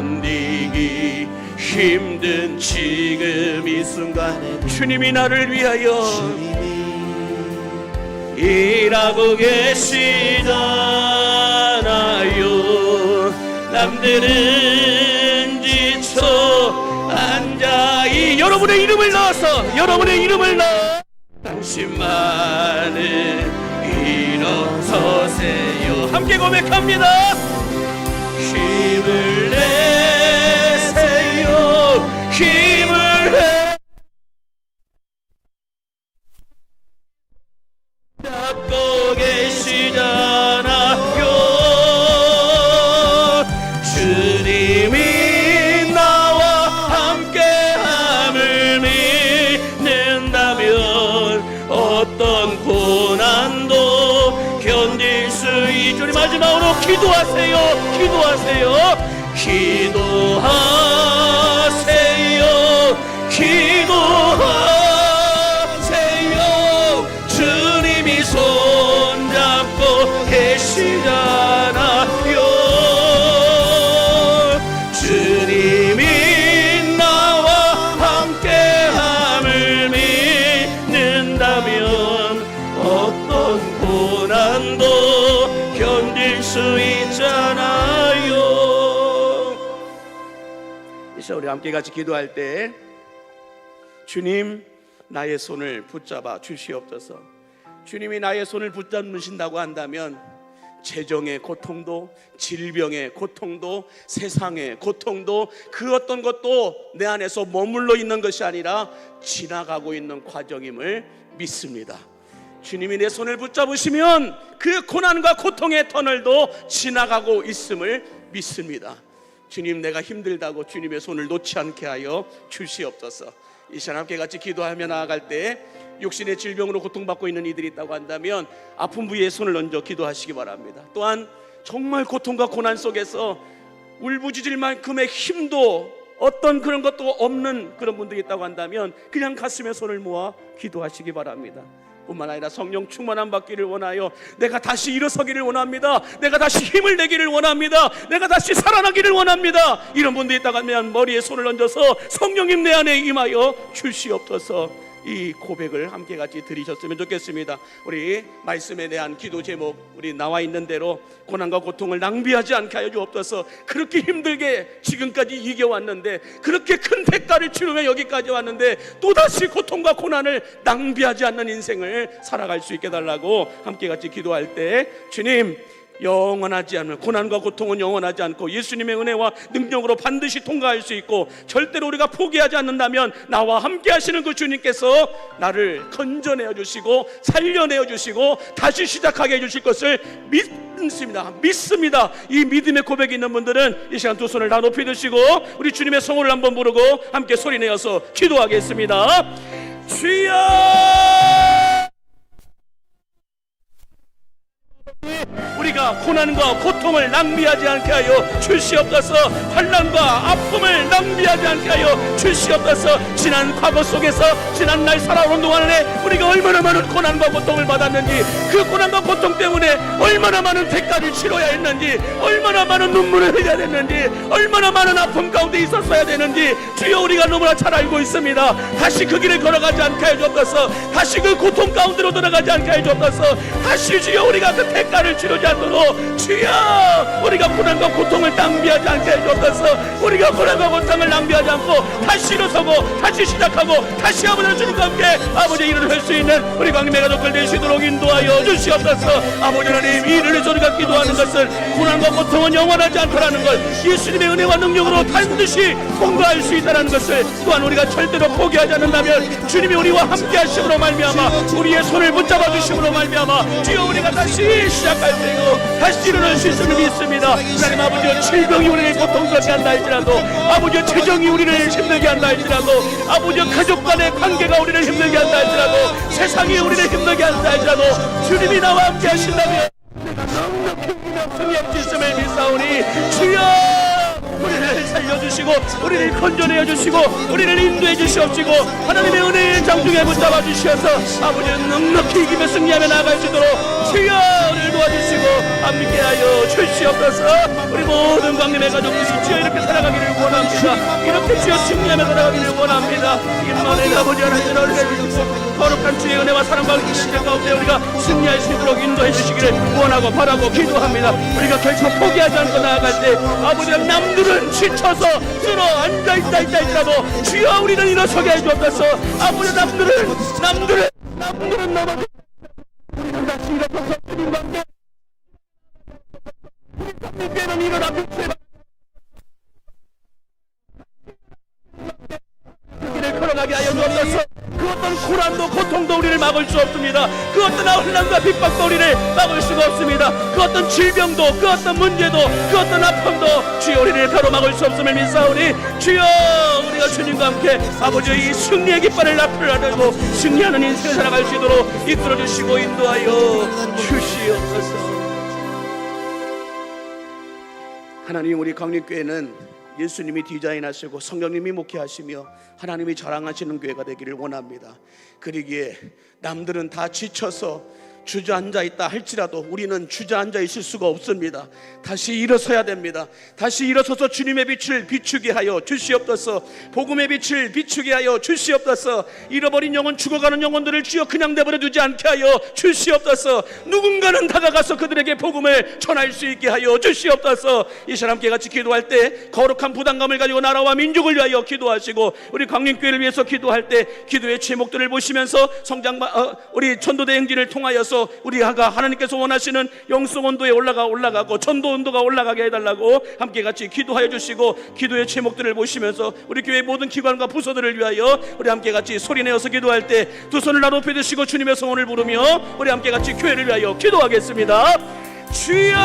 S2: 견디기 힘든 지금 이 순간에 주님이 나를 위하여 일하고 계시잖아요. 남들은 지쳐 앉아 여러분의 이름을 넣어서, 여러분의 이름을 넣어 당신만은 일어서세요. 함께 고백합니다. 힘을 내세요. 힘을 마지막으로 기도하세요. 기도하세요. 주님이 손잡고 계시잖아요. 주님이 나와 함께함을 믿는다면 어떤 고난도 견딜 수 있잖아요. 이제 우리 함께 같이 기도할 때, 주님 나의 손을 붙잡아 주시옵소서. 주님이 나의 손을 붙잡으신다고 한다면 재정의 고통도, 질병의 고통도, 세상의 고통도, 그 어떤 것도 내 안에서 머물러 있는 것이 아니라 지나가고 있는 과정임을 믿습니다. 주님이 내 손을 붙잡으시면 그 고난과 고통의 터널도 지나가고 있음을 믿습니다. 주님, 내가 힘들다고 주님의 손을 놓지 않게 하여 주시옵소서. 이 시간 함께 같이 기도하며 나아갈 때, 육신의 질병으로 고통받고 있는 이들이 있다고 한다면 아픈 부위에 손을 얹어 기도하시기 바랍니다. 또한 정말 고통과 고난 속에서 울부짖을 만큼의 힘도 어떤 그런 것도 없는 그런 분들이 있다고 한다면 그냥 가슴에 손을 모아 기도하시기 바랍니다. 뿐만 아니라 성령 충만함 받기를 원하여 내가 다시 일어서기를 원합니다. 내가 다시 힘을 내기를 원합니다. 내가 다시 살아나기를 원합니다. 이런 분들이 있다고 하면 머리에 손을 얹어서 성령님 내 안에 임하여 주시옵소서. 이 고백을 함께 같이 드리셨으면 좋겠습니다. 우리 말씀에 대한 기도 제목, 우리 나와 있는 대로 고난과 고통을 낭비하지 않게 하여 주옵소서. 그렇게 힘들게 지금까지 이겨왔는데, 그렇게 큰 대가를 치르며 여기까지 왔는데 또다시 고통과 고난을 낭비하지 않는 인생을 살아갈 수 있게 달라고 함께 같이 기도할 때, 주님, 영원하지 않은 고난과 고통은 영원하지 않고 예수님의 은혜와 능력으로 반드시 통과할 수 있고, 절대로 우리가 포기하지 않는다면 나와 함께 하시는 그 주님께서 나를 건져내어 주시고 살려내어 주시고 다시 시작하게 해주실 것을 믿습니다. 이 믿음의 고백이 있는 분들은 이 시간 두 손을 다 높이 드시고 우리 주님의 성호를 한번 부르고 함께 소리내어서 기도하겠습니다. 주여, 우리가 고난과 고통을 낭비하지 않게 하여 주시옵소서. 환난과 아픔을 낭비하지 않게 하여 주시옵소서. 지난 과거 속에서 지난 날 살아오는 동안에 우리가 얼마나 많은 고난과 고통을 받았는지, 그 고난과 고통 때문에 얼마나 많은 대가를 치러야 했는지, 얼마나 많은 눈물을 흘려야 됐는지, 얼마나 많은 아픔 가운데 있었어야 되는지 주여 우리가 너무나 잘 알고 있습니다. 다시 그 길을 걸어가지 않게 하여 주옵소서. 다시 그 고통 가운데로 들어가지 않게 하여 주옵소서. 다시 주여 우리가 그 대가를 치르지 않도록 주여 우리가 고난과 고통을 낭비하지 않게 해주옵소서. 우리가 고난과 고통을 낭비하지 않고 다시 일어서고 다시 시작하고 다시 아버지 주님과 함께 아버지 일을 할 수 있는 우리 광림의 가족들 되시도록 인도하여 주시옵소서. 아버지 하나님, 이를 저희가 기도하는 것은 고난과 고통은 영원하지 않다라는 것, 예수님의 은혜와 능력으로 반드시 통과할 수 있다는 것을, 또한 우리가 절대로 포기하지 않는다면 주님이 우리와 함께 하심으로 말미암아 우리의 손을 붙잡아 주심으로 말미암아 주여 우리가 다시 시작할 수 있고 다시 일어날 수 있음을 믿습니다. 하나님 아버지여, 질병이 우리를 고통스럽게 한다 할지라도, 아버지여 재정이 우리를 힘들게 한다 할지라도, 아버지여 가족 간의 관계가 우리를 힘들게 한다 할지라도, 세상이 우리를 힘들게 한다 할지라도 주님이 나와 함께 하신다면 내가 넉넉히 이기며 승리할 수 있음을 믿사오니 주여 우리를 살려주시고 우리를 건져내어 주시고 우리를 인도해 주시옵시고 하나님의 은혜의 장중에 붙잡아 주시어서 아버지 넉넉히 이기며 승리하며 나아갈 수 있도록 주여 우리를 도와주시고 함께 하여 주시옵소서. 우리 모든 광림의 가족들이 주여 이렇게 살아가기를 원합니다. 이렇게 주여 승리하며 살아가기를 원합니다. 임마누엘 아버지 하나님 은혜를 주시고 거룩한 주의 은혜와 사랑과 기신 가운데 우리가 승리할 수 있도록 인도해 주시기를 원하고 바라고 기도합니다. 우리가 결코 포기하지 않고 나아갈 때 아버지, 남들은 지쳐서 쓰러 앉아있다 할지라도 주여 우리는 일어서게 해주옵소서. 아버지, 남들은 넘어져 우리는 다시 일어서서 주님과 함께 우리 성령께는 일어나 길을 걸어가게 하여 주옵소서. 그 어떤 고난도 고통도 우리를 막을 수 없습니다. 그 어떤 혼란과 핍박도 우리를 막을 수가 없습니다. 그 어떤 질병도, 그 어떤 문제도, 그 어떤 아픔도 주여 우리를 가로막을 수 없음을 믿사오니 주여 우리가 주님과 함께 아버지의 이 승리의 깃발을 나풀어내고 승리하는 인생을 살아갈 수 있도록 이끌어주시고 인도하여 주시옵소서. 하나님, 우리 강림교회는 예수님이 디자인하시고 성령님이 목회하시며 하나님이 자랑하시는 교회가 되기를 원합니다. 그러기에 남들은 다 지쳐서 주저앉아 있다 할지라도 우리는 주저앉아 있을 수가 없습니다. 다시 일어서야 됩니다. 다시 일어서서 주님의 빛을 비추게 하여 주시옵소서. 복음의 빛을 비추게 하여 주시옵소서. 잃어버린 영혼, 죽어가는 영혼들을 주여 그냥 내버려 두지 않게 하여 주시옵소서. 누군가는 다가가서 그들에게 복음을 전할 수 있게 하여 주시옵소서. 이 시간 함께 같이 기도할 때 거룩한 부담감을 가지고 나라와 민족을 위하여 기도하시고, 우리 강림교회를 위해서 기도할 때 기도의 제목들을 보시면서 우리 전도대 행진을 통하여서 우리가 하나님께서 원하시는 영성 온도에 올라가고 전도 온도가 올라가게 해달라고 함께 같이 기도하여 주시고, 기도의 제목들을 보시면서 우리 교회 모든 기관과 부서들을 위하여 우리 함께 같이 소리내어서 기도할 때 두 손을 나눠 펴드시고 주님의 성원을 부르며 우리 함께 같이 교회를 위하여 기도하겠습니다. 주여,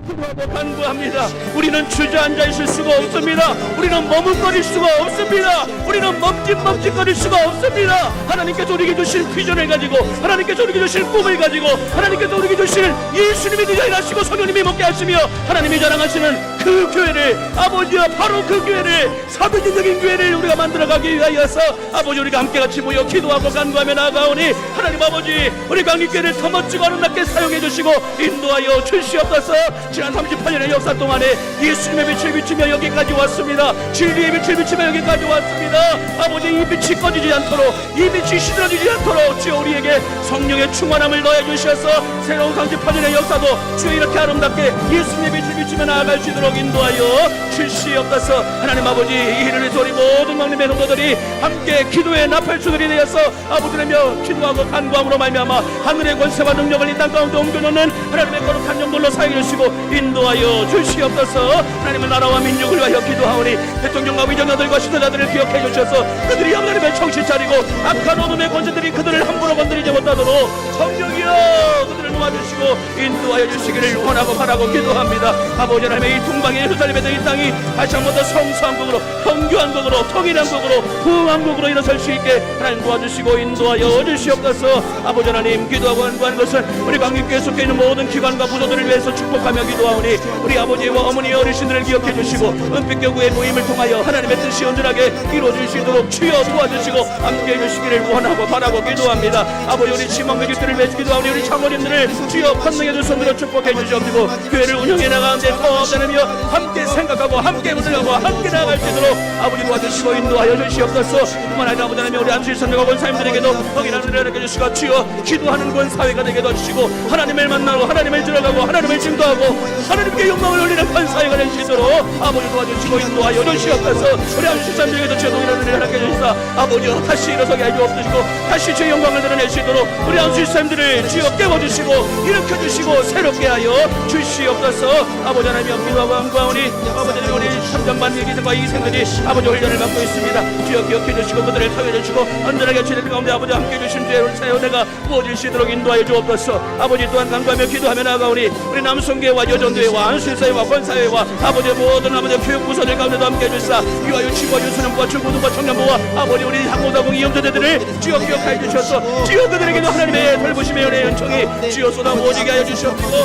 S2: 기도하고 간구합니다. 우리는 주저앉아 있을 수가 없습니다. 우리는 머뭇거릴 수가 없습니다. 우리는 멈칫멈칫거릴 수가 없습니다. 하나님께서 우리에게 주신 비전을 가지고, 하나님께서 우리에게 주신 꿈을 가지고, 하나님께서 우리에게 주신 예수님이 디자인하시고 성령님이 먹게 하시며 하나님이 자랑하시는 그 교회를, 아버지와 바로 그 교회를, 사도적인 교회를 우리가 만들어가기 위하여서 아버지 우리가 함께 같이 모여 기도하고 간구하며 나아가오니, 하나님 아버지 우리 강림교회를 더 멋지고 아름답게 사용해 주시고 인도하여 주시옵소서. 지난 38년의 역사 동안에 예수님의 빛을 비추며 여기까지 왔습니다. 진리의 빛을 비추며 여기까지 왔습니다. 아버지, 이 빛이 꺼지지 않도록, 이 빛이 시들어지지 않도록 주여 우리에게 성령의 충만함을 넣어 주셔서 새로운 38년의 역사도 주여 이렇게 아름답게 예수님의 빛을 비추며 나아갈 수 있도록 인도하여 주시옵소서. 하나님 아버지, 이 일을 위해서 우리 모든 강림의 성도들이 함께 기도의 나팔수들이 되어서 아버지라며 기도하고 간구함으로 말미암아 하늘의 권세와 능력을 이 땅 가운데 옮겨놓는 하나님의 거룩한 영들로 사용해 주시고 인도하여 주시옵소서. 하나님의 나라와 민족을 위하여 기도하오니 대통령과 위정자들과 지도자들을 기억해 주셔서 그들이 하나님의 정신 차리고 악한 어둠의 권세들이 그들을 함부로 건드리지 못하도록 성령이여 그들을 도와주시고 인도하여 주시기를 원하고 바라고 기도합니다. 아버지 하나님의 이 동방의 예루살렘에 대한 이 땅이 다시 한 번 더 성수한 국으로, 정교한 국으로, 통일한 국으로, 부흥한 국으로 일어설 수 있게 하나님 도와주시고 인도하여 주시옵소서. 아버지 하나님, 기도하고 간구하는 것은 우리 강림교회에 속해 있는 모든 기관과 부서들을 위해서 축복하며 기도하오니 우리 아버지와 어머니 어르신들을 기억해 주시고 은빛교구의 모임을 통하여 하나님의 뜻이 온전하게 이루어질 수 있도록 주여 도와주시고 함께해 주시기를 원하고 바라고 기도합니다. 아버지, 우리 지망교육들을 위해 기도하오니 우리 장로님들을 주여 권능의 두 손으로 축복해 주시옵시고 교회를 운영해 나가는데 도와주시며 함께 생각하고 함께 운영하고 함께 나아갈 수 있도록 아버지 도와주시고 인도하여 주시옵소서. 그만 아니라 아버지 하나님, 우리 안수일선교가 권사님들에게도 확인하는 은혜를 주시고 주여 기도하는 권사회가 되게 도와주시고 하나님을 만나고 하나님을 들어가고 하나님을 증거하고 하나님께 영광을 올리는 권사회가 될 수 있도록 아버지 도와주시고 인도하여 주시옵소서. 우리 안수일선교에도 주여 동일한 은혜를 하게 주시사 아버지여 다시 일어서게 하여 주옵시고 다시 주의 영광을 드러낼 수 있도록 우리 안수일선들을 주여 깨워주시고 일으켜주시고 새롭게 하여 주시옵소서. 아버지 하나님, 기도하고 간구하오니 아버지 하나님, 우리 3전반 일기생과 이기생들이 아버지 훈련을 받고 있습니다. 주여 기억해 주시고 그들을 타게 주시고 안전하게 치는 가운데 아버지 함께 주신 주의 사연회가 부어질 수 있도록 인도하여 주옵소서. 아버지 또한 간구하며 기도하며 나아가오니 우리 남성교회와 여전교회와 안수사회와 권사회와 아버지 모든 아버지 교육부서들 가운데도 함께 해주시사 유아 유치부와 유소년부와 중고등부와 청년부와 아버지 우리 학고다공 이영자들을 주여 기억하여 주셔서 주여 그들에게도 하나님의 돌보심의 은혜의 은총이 주여 쏟아부어지게 하여 주시옵시고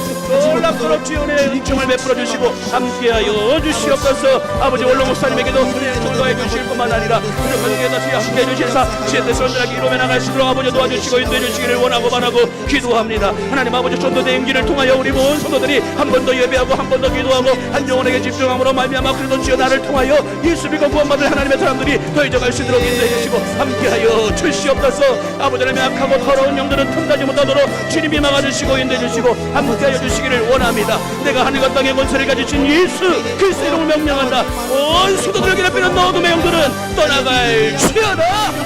S2: 놀랍도록 주여 은혜의 은총을 베풀어 주시고 함께하여 주시옵소서. 아버지 원로 목사님에게도 은혜를 전도해 주실 뿐만 아니라 우리 관계에다 주여 함께해 주시사 지혜 뜻을 온전하게 이루며 나갈 수 있도록 아버지 도와주시고 인도해 주시기를 원하고 바라고 기도합니다. 하나님 아버지, 전도대 행진을 통하여 우리 모든 성도들이 한 번 더 예배하고 한 번 더 기도하고 한 영혼에게 집중함으로 말미암아 그래도 주여 나를 통하여 예수 믿고 구원받을 하나님의 사람들이 더해져갈 수 있도록 인도해 주시고 함께하여 주시옵소서. 아버지 하나님, 악하고 더러운 영들은 틈타지 못하도록 주님이 막아주시고 인도해 주시고 함께하여 주시기를 원합니다. 내가 하늘과 땅의 권세를 가지신 예수 그리스도의 이름을 명령한다. 온 수도들에게 내피는 어둠의 영들은 떠나갈지어다.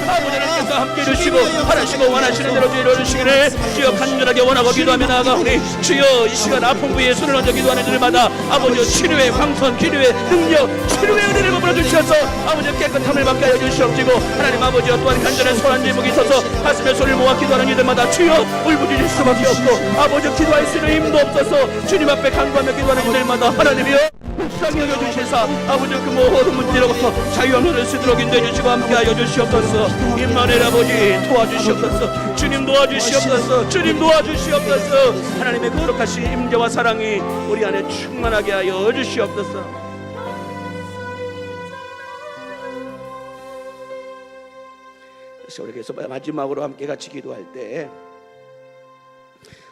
S2: 아버지 하나님께서 함께해 주시고 바라시고 원하시는 대로 이루어 주시기를 주여 간절하게 원하고 기도하며 나아가오니 주여 이 시간 아픈 부위에 손을 얹어 기도하는 들마다 아버지 치료의 광선, 치료의 능력, 치료의 은혜를 베풀어 주셔서 아버지 깨끗함을 받게 하여 주시옵시고 하나님 아버지와 또한 간절한 소란 제목이 있어서 가슴에 손을 모아 기도하는 이들마다 주여 울부짖을 수밖에 없고 아버지 기도할 수 있는 힘도 없어서 주님 앞에 간구하며 기도하는 이들마다 하나님이여 불쌍히 여겨주시사 아버지 그 모든 문제로부터 자유함을 수 있도록 인도해 주시고 함께하여 주시옵소서. 임마누엘 아버지 도와주시옵소서. 주님 도와주시옵소서. 주님 도와주시옵소서. 하나님의 거룩하신 임재와 사랑이 우리 안에 충만하게 하여 주시옵소서. 그래서 우리 계속 마지막으로 함께 같이 기도할 때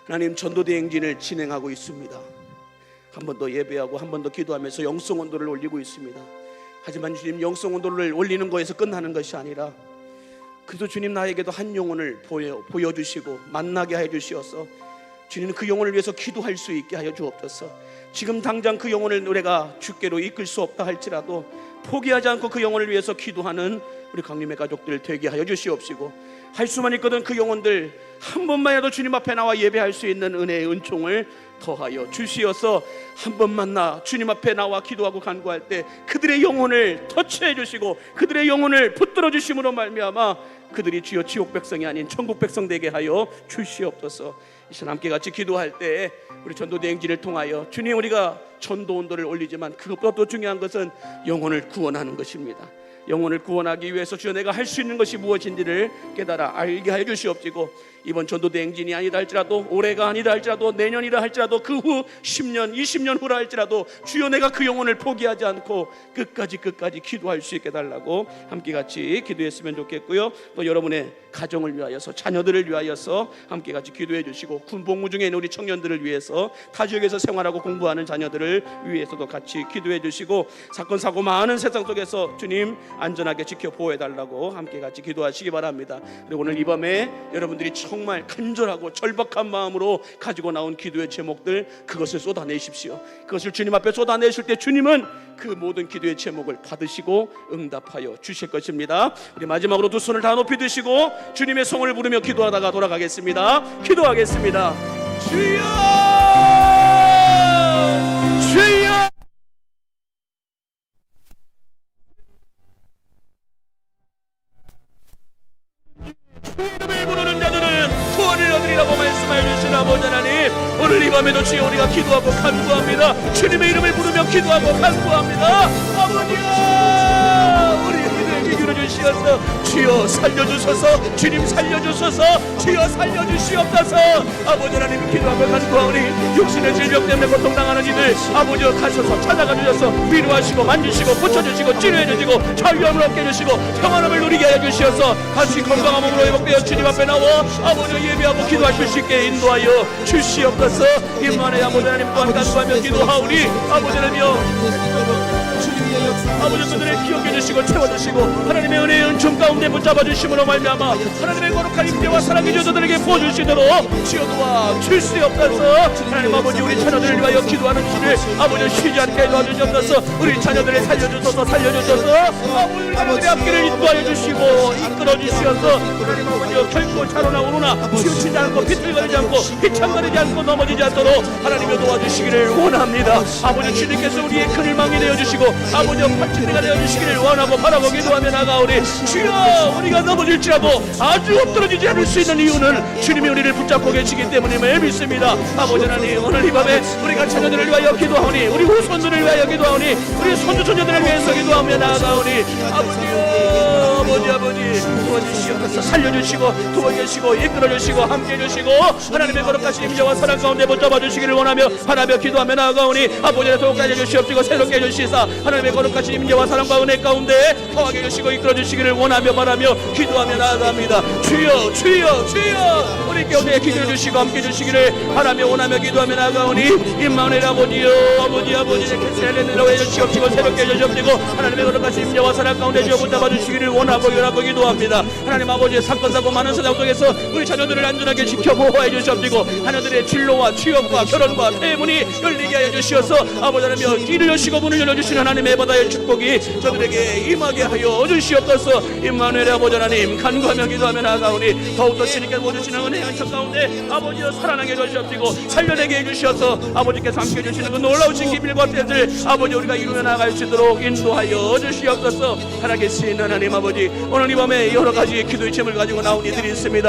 S2: 하나님 전도대행진을 진행하고 있습니다. 한 번 더 예배하고 한 번 더 기도하면서 영성 온도를 올리고 있습니다. 하지만 주님 영성 온도를 올리는 거에서 끝나는 것이 아니라 그래도 주님 나에게도 한 영혼을 보여주시고 만나게 해 주시어서 주님 그 영혼을 위해서 기도할 수 있게 하여 주옵소서. 지금 당장 그 영혼을 노래가 주께로 이끌 수 없다 할지라도 포기하지 않고 그 영혼을 위해서 기도하는 우리 강림의 가족들 되게 하여 주시옵시고 할 수만 있거든 그 영혼들 한 번만이라도 주님 앞에 나와 예배할 수 있는 은혜의 은총을 더하여 주시어서 한 번 만나 주님 앞에 나와 기도하고 간구할 때 그들의 영혼을 터치해 주시고 그들의 영혼을 붙들어 주심으로 말미암아 그들이 주여 지옥 백성이 아닌 천국 백성 되게 하여 주시옵소서. 이 시간 함께 같이 기도할 때 우리 전도대행진을 통하여 주님 우리가 전도 온도를 올리지만 그것보다 더 중요한 것은 영혼을 구원하는 것입니다. 영혼을 구원하기 위해서 주여 내가 할 수 있는 것이 무엇인지를 깨달아 알게 하여 주시옵시고 이번 전도대행진이 아니다 할지라도 올해가 아니다 할지라도 내년이라 할지라도 그 후 10년 20년 후라 할지라도 주여 내가 그 영혼을 포기하지 않고 끝까지 기도할 수 있게 달라고 함께 같이 기도했으면 좋겠고요. 또 여러분의 가정을 위하여서 자녀들을 위하여서 함께 같이 기도해 주시고 군복무 중에 있는 우리 청년들을 위해서 타 지역에서 생활하고 공부하는 자녀들을 위해서도 같이 기도해 주시고 사건 사고 많은 세상 속에서 주님 안전하게 지켜 보호해 달라고 함께 같이 기도하시기 바랍니다. 그리고 오늘 이 밤에 여러분들이 정말 간절하고 절박한 마음으로 가지고 나온 기도의 제목들 그것을 쏟아내십시오. 그것을 주님 앞에 쏟아내실 때 주님은 그 모든 기도의 제목을 받으시고 응답하여 주실 것입니다. 우리 마지막으로 두 손을 다 높이 드시고 주님의 성을 부르며 기도하다가 돌아가겠습니다. 기도하겠습니다. 주여 주여 이름을 부르는 자들은 구원을 얻으리라고 말씀하여 주신 아버지 하나님 오늘 이 밤에도 주여 우리가 기도하고 간구합니다. 주님의 이름을 부르며 기도하고 간구합니다. 아버지여 우리 기도에 기울여 주시옵소서. 주여 살려주소서. 주님 살려주소서. 주여 살려주시옵소서. 아버지 하나님 기도하고 간구하오니 육신의 질병 때문에 고통당하는 이들 아버지여 가셔서 찾아가 주셔서 위로하시고 만지시고 고쳐주시고 치료해 주시고 자유함을 얻게 해주시고 평안함을 누리게 하여 주시어서 다시 건강한 몸으로 회복되어 주님 앞에 나와 아버지여 예배하고 기도하실 수 있게 인도하여 주시옵소서. 임만의 아버지 하나님 또한 간구하며 기도하오니 아버지 하나님여 아버지 그들을 기억해 주시고 채워주시고 하나님의 은혜의 은총 가운데 붙잡아 주심으로 말미암아 하나님의 거룩한 임재와 사랑이 저들에게 부어주시도록 주여 도와 주시옵소서. 하나님 아버지 우리 자녀들을 위하여 기도하는 주를 아버지 쉬지 않게 도와주시옵소서. 우리 자녀들을 살려주소서. 아버지 우리 자녀들의 앞길을 인도하여 주시고 이끌어 주시옵소서. 하나님 아버지 결코 차로나 오로나 치우치지 않고 비틀거리지 않고 휘청거리지 않고 넘어지지 않도록 하나님이 도와주시기를 원합니다. 아버지 주님께서 우리의 큰 일망이 되어주시고 아버지 팔찌가 되어주시기를 원하고 바라고 기도하며 나가오니 주여 우리가 넘어질지라도 아주 엎드러지지 않을 수 있는 이유는 주님이 우리를 붙잡고 계시기 때문임을 믿습니다. 아버지 하나님 오늘 이 밤에 우리가 자녀들을 위하여 기도하오니 우리 후손들을 위하여 기도하오니 우리 손주 손녀들을 위해서 기도하며 나가오니 아버지 도와주시옵소서. 살려주시고 도와주시고 이끌어주시고 함께해주시고 하나님의 거룩하신 임재와 사랑 가운데 붙잡아 주시기를 원하며 바라며 기도하며 나아가오니 아버지의 도움까지 해주시옵시고 새롭게 해주시사 하나님의 거룩하신 임재와 사랑과 은혜 가운데 더하게 해주시고 이끌어주시기를 원하며 바라며 기도하며 나아갑니다. 주여 우리 가운데 기도해주시고 함께해주시기를 바라며 원하며 기도하며 나아가오니 임마누엘 아버지 캐슬레는라고 해주시옵시고 새롭게 해주시옵시고 하나님의 거룩하신 임재와 사랑 가운데 주여 붙잡아 주시기를 원하고 기도합니다. 하나님 아버지의 사건 사고 많은 세상 속에서 우리 자녀들을 안전하게 지켜 보호해 주시옵시고 자녀들의 진로와 취업과 결혼과 태문이 열리게 하여 주시어서 아버지 하나님 길을 여시고 문을 열어주시는 하나님의 바다의 축복이 저들에게 임하게 하여 주시옵소서. 임마누엘 아버지 하나님 간구하며 기도하며 나아가오니 더욱더 주님께 보여주시는 은혜의 은총 가운데 아버지여 살아나게 해주시옵시고 살려내게 해주시어서 아버지께서 함께 해주시는 그 놀라우신 기밀과 뜻을 아버지 우리가 이루며 나아갈 수 있도록 인도하여 주시옵소서. 살아계신 하나님 아버지 오늘 이 밤에 여러 가지 기도의 제목을 가지고 나온 이들이 있습니다.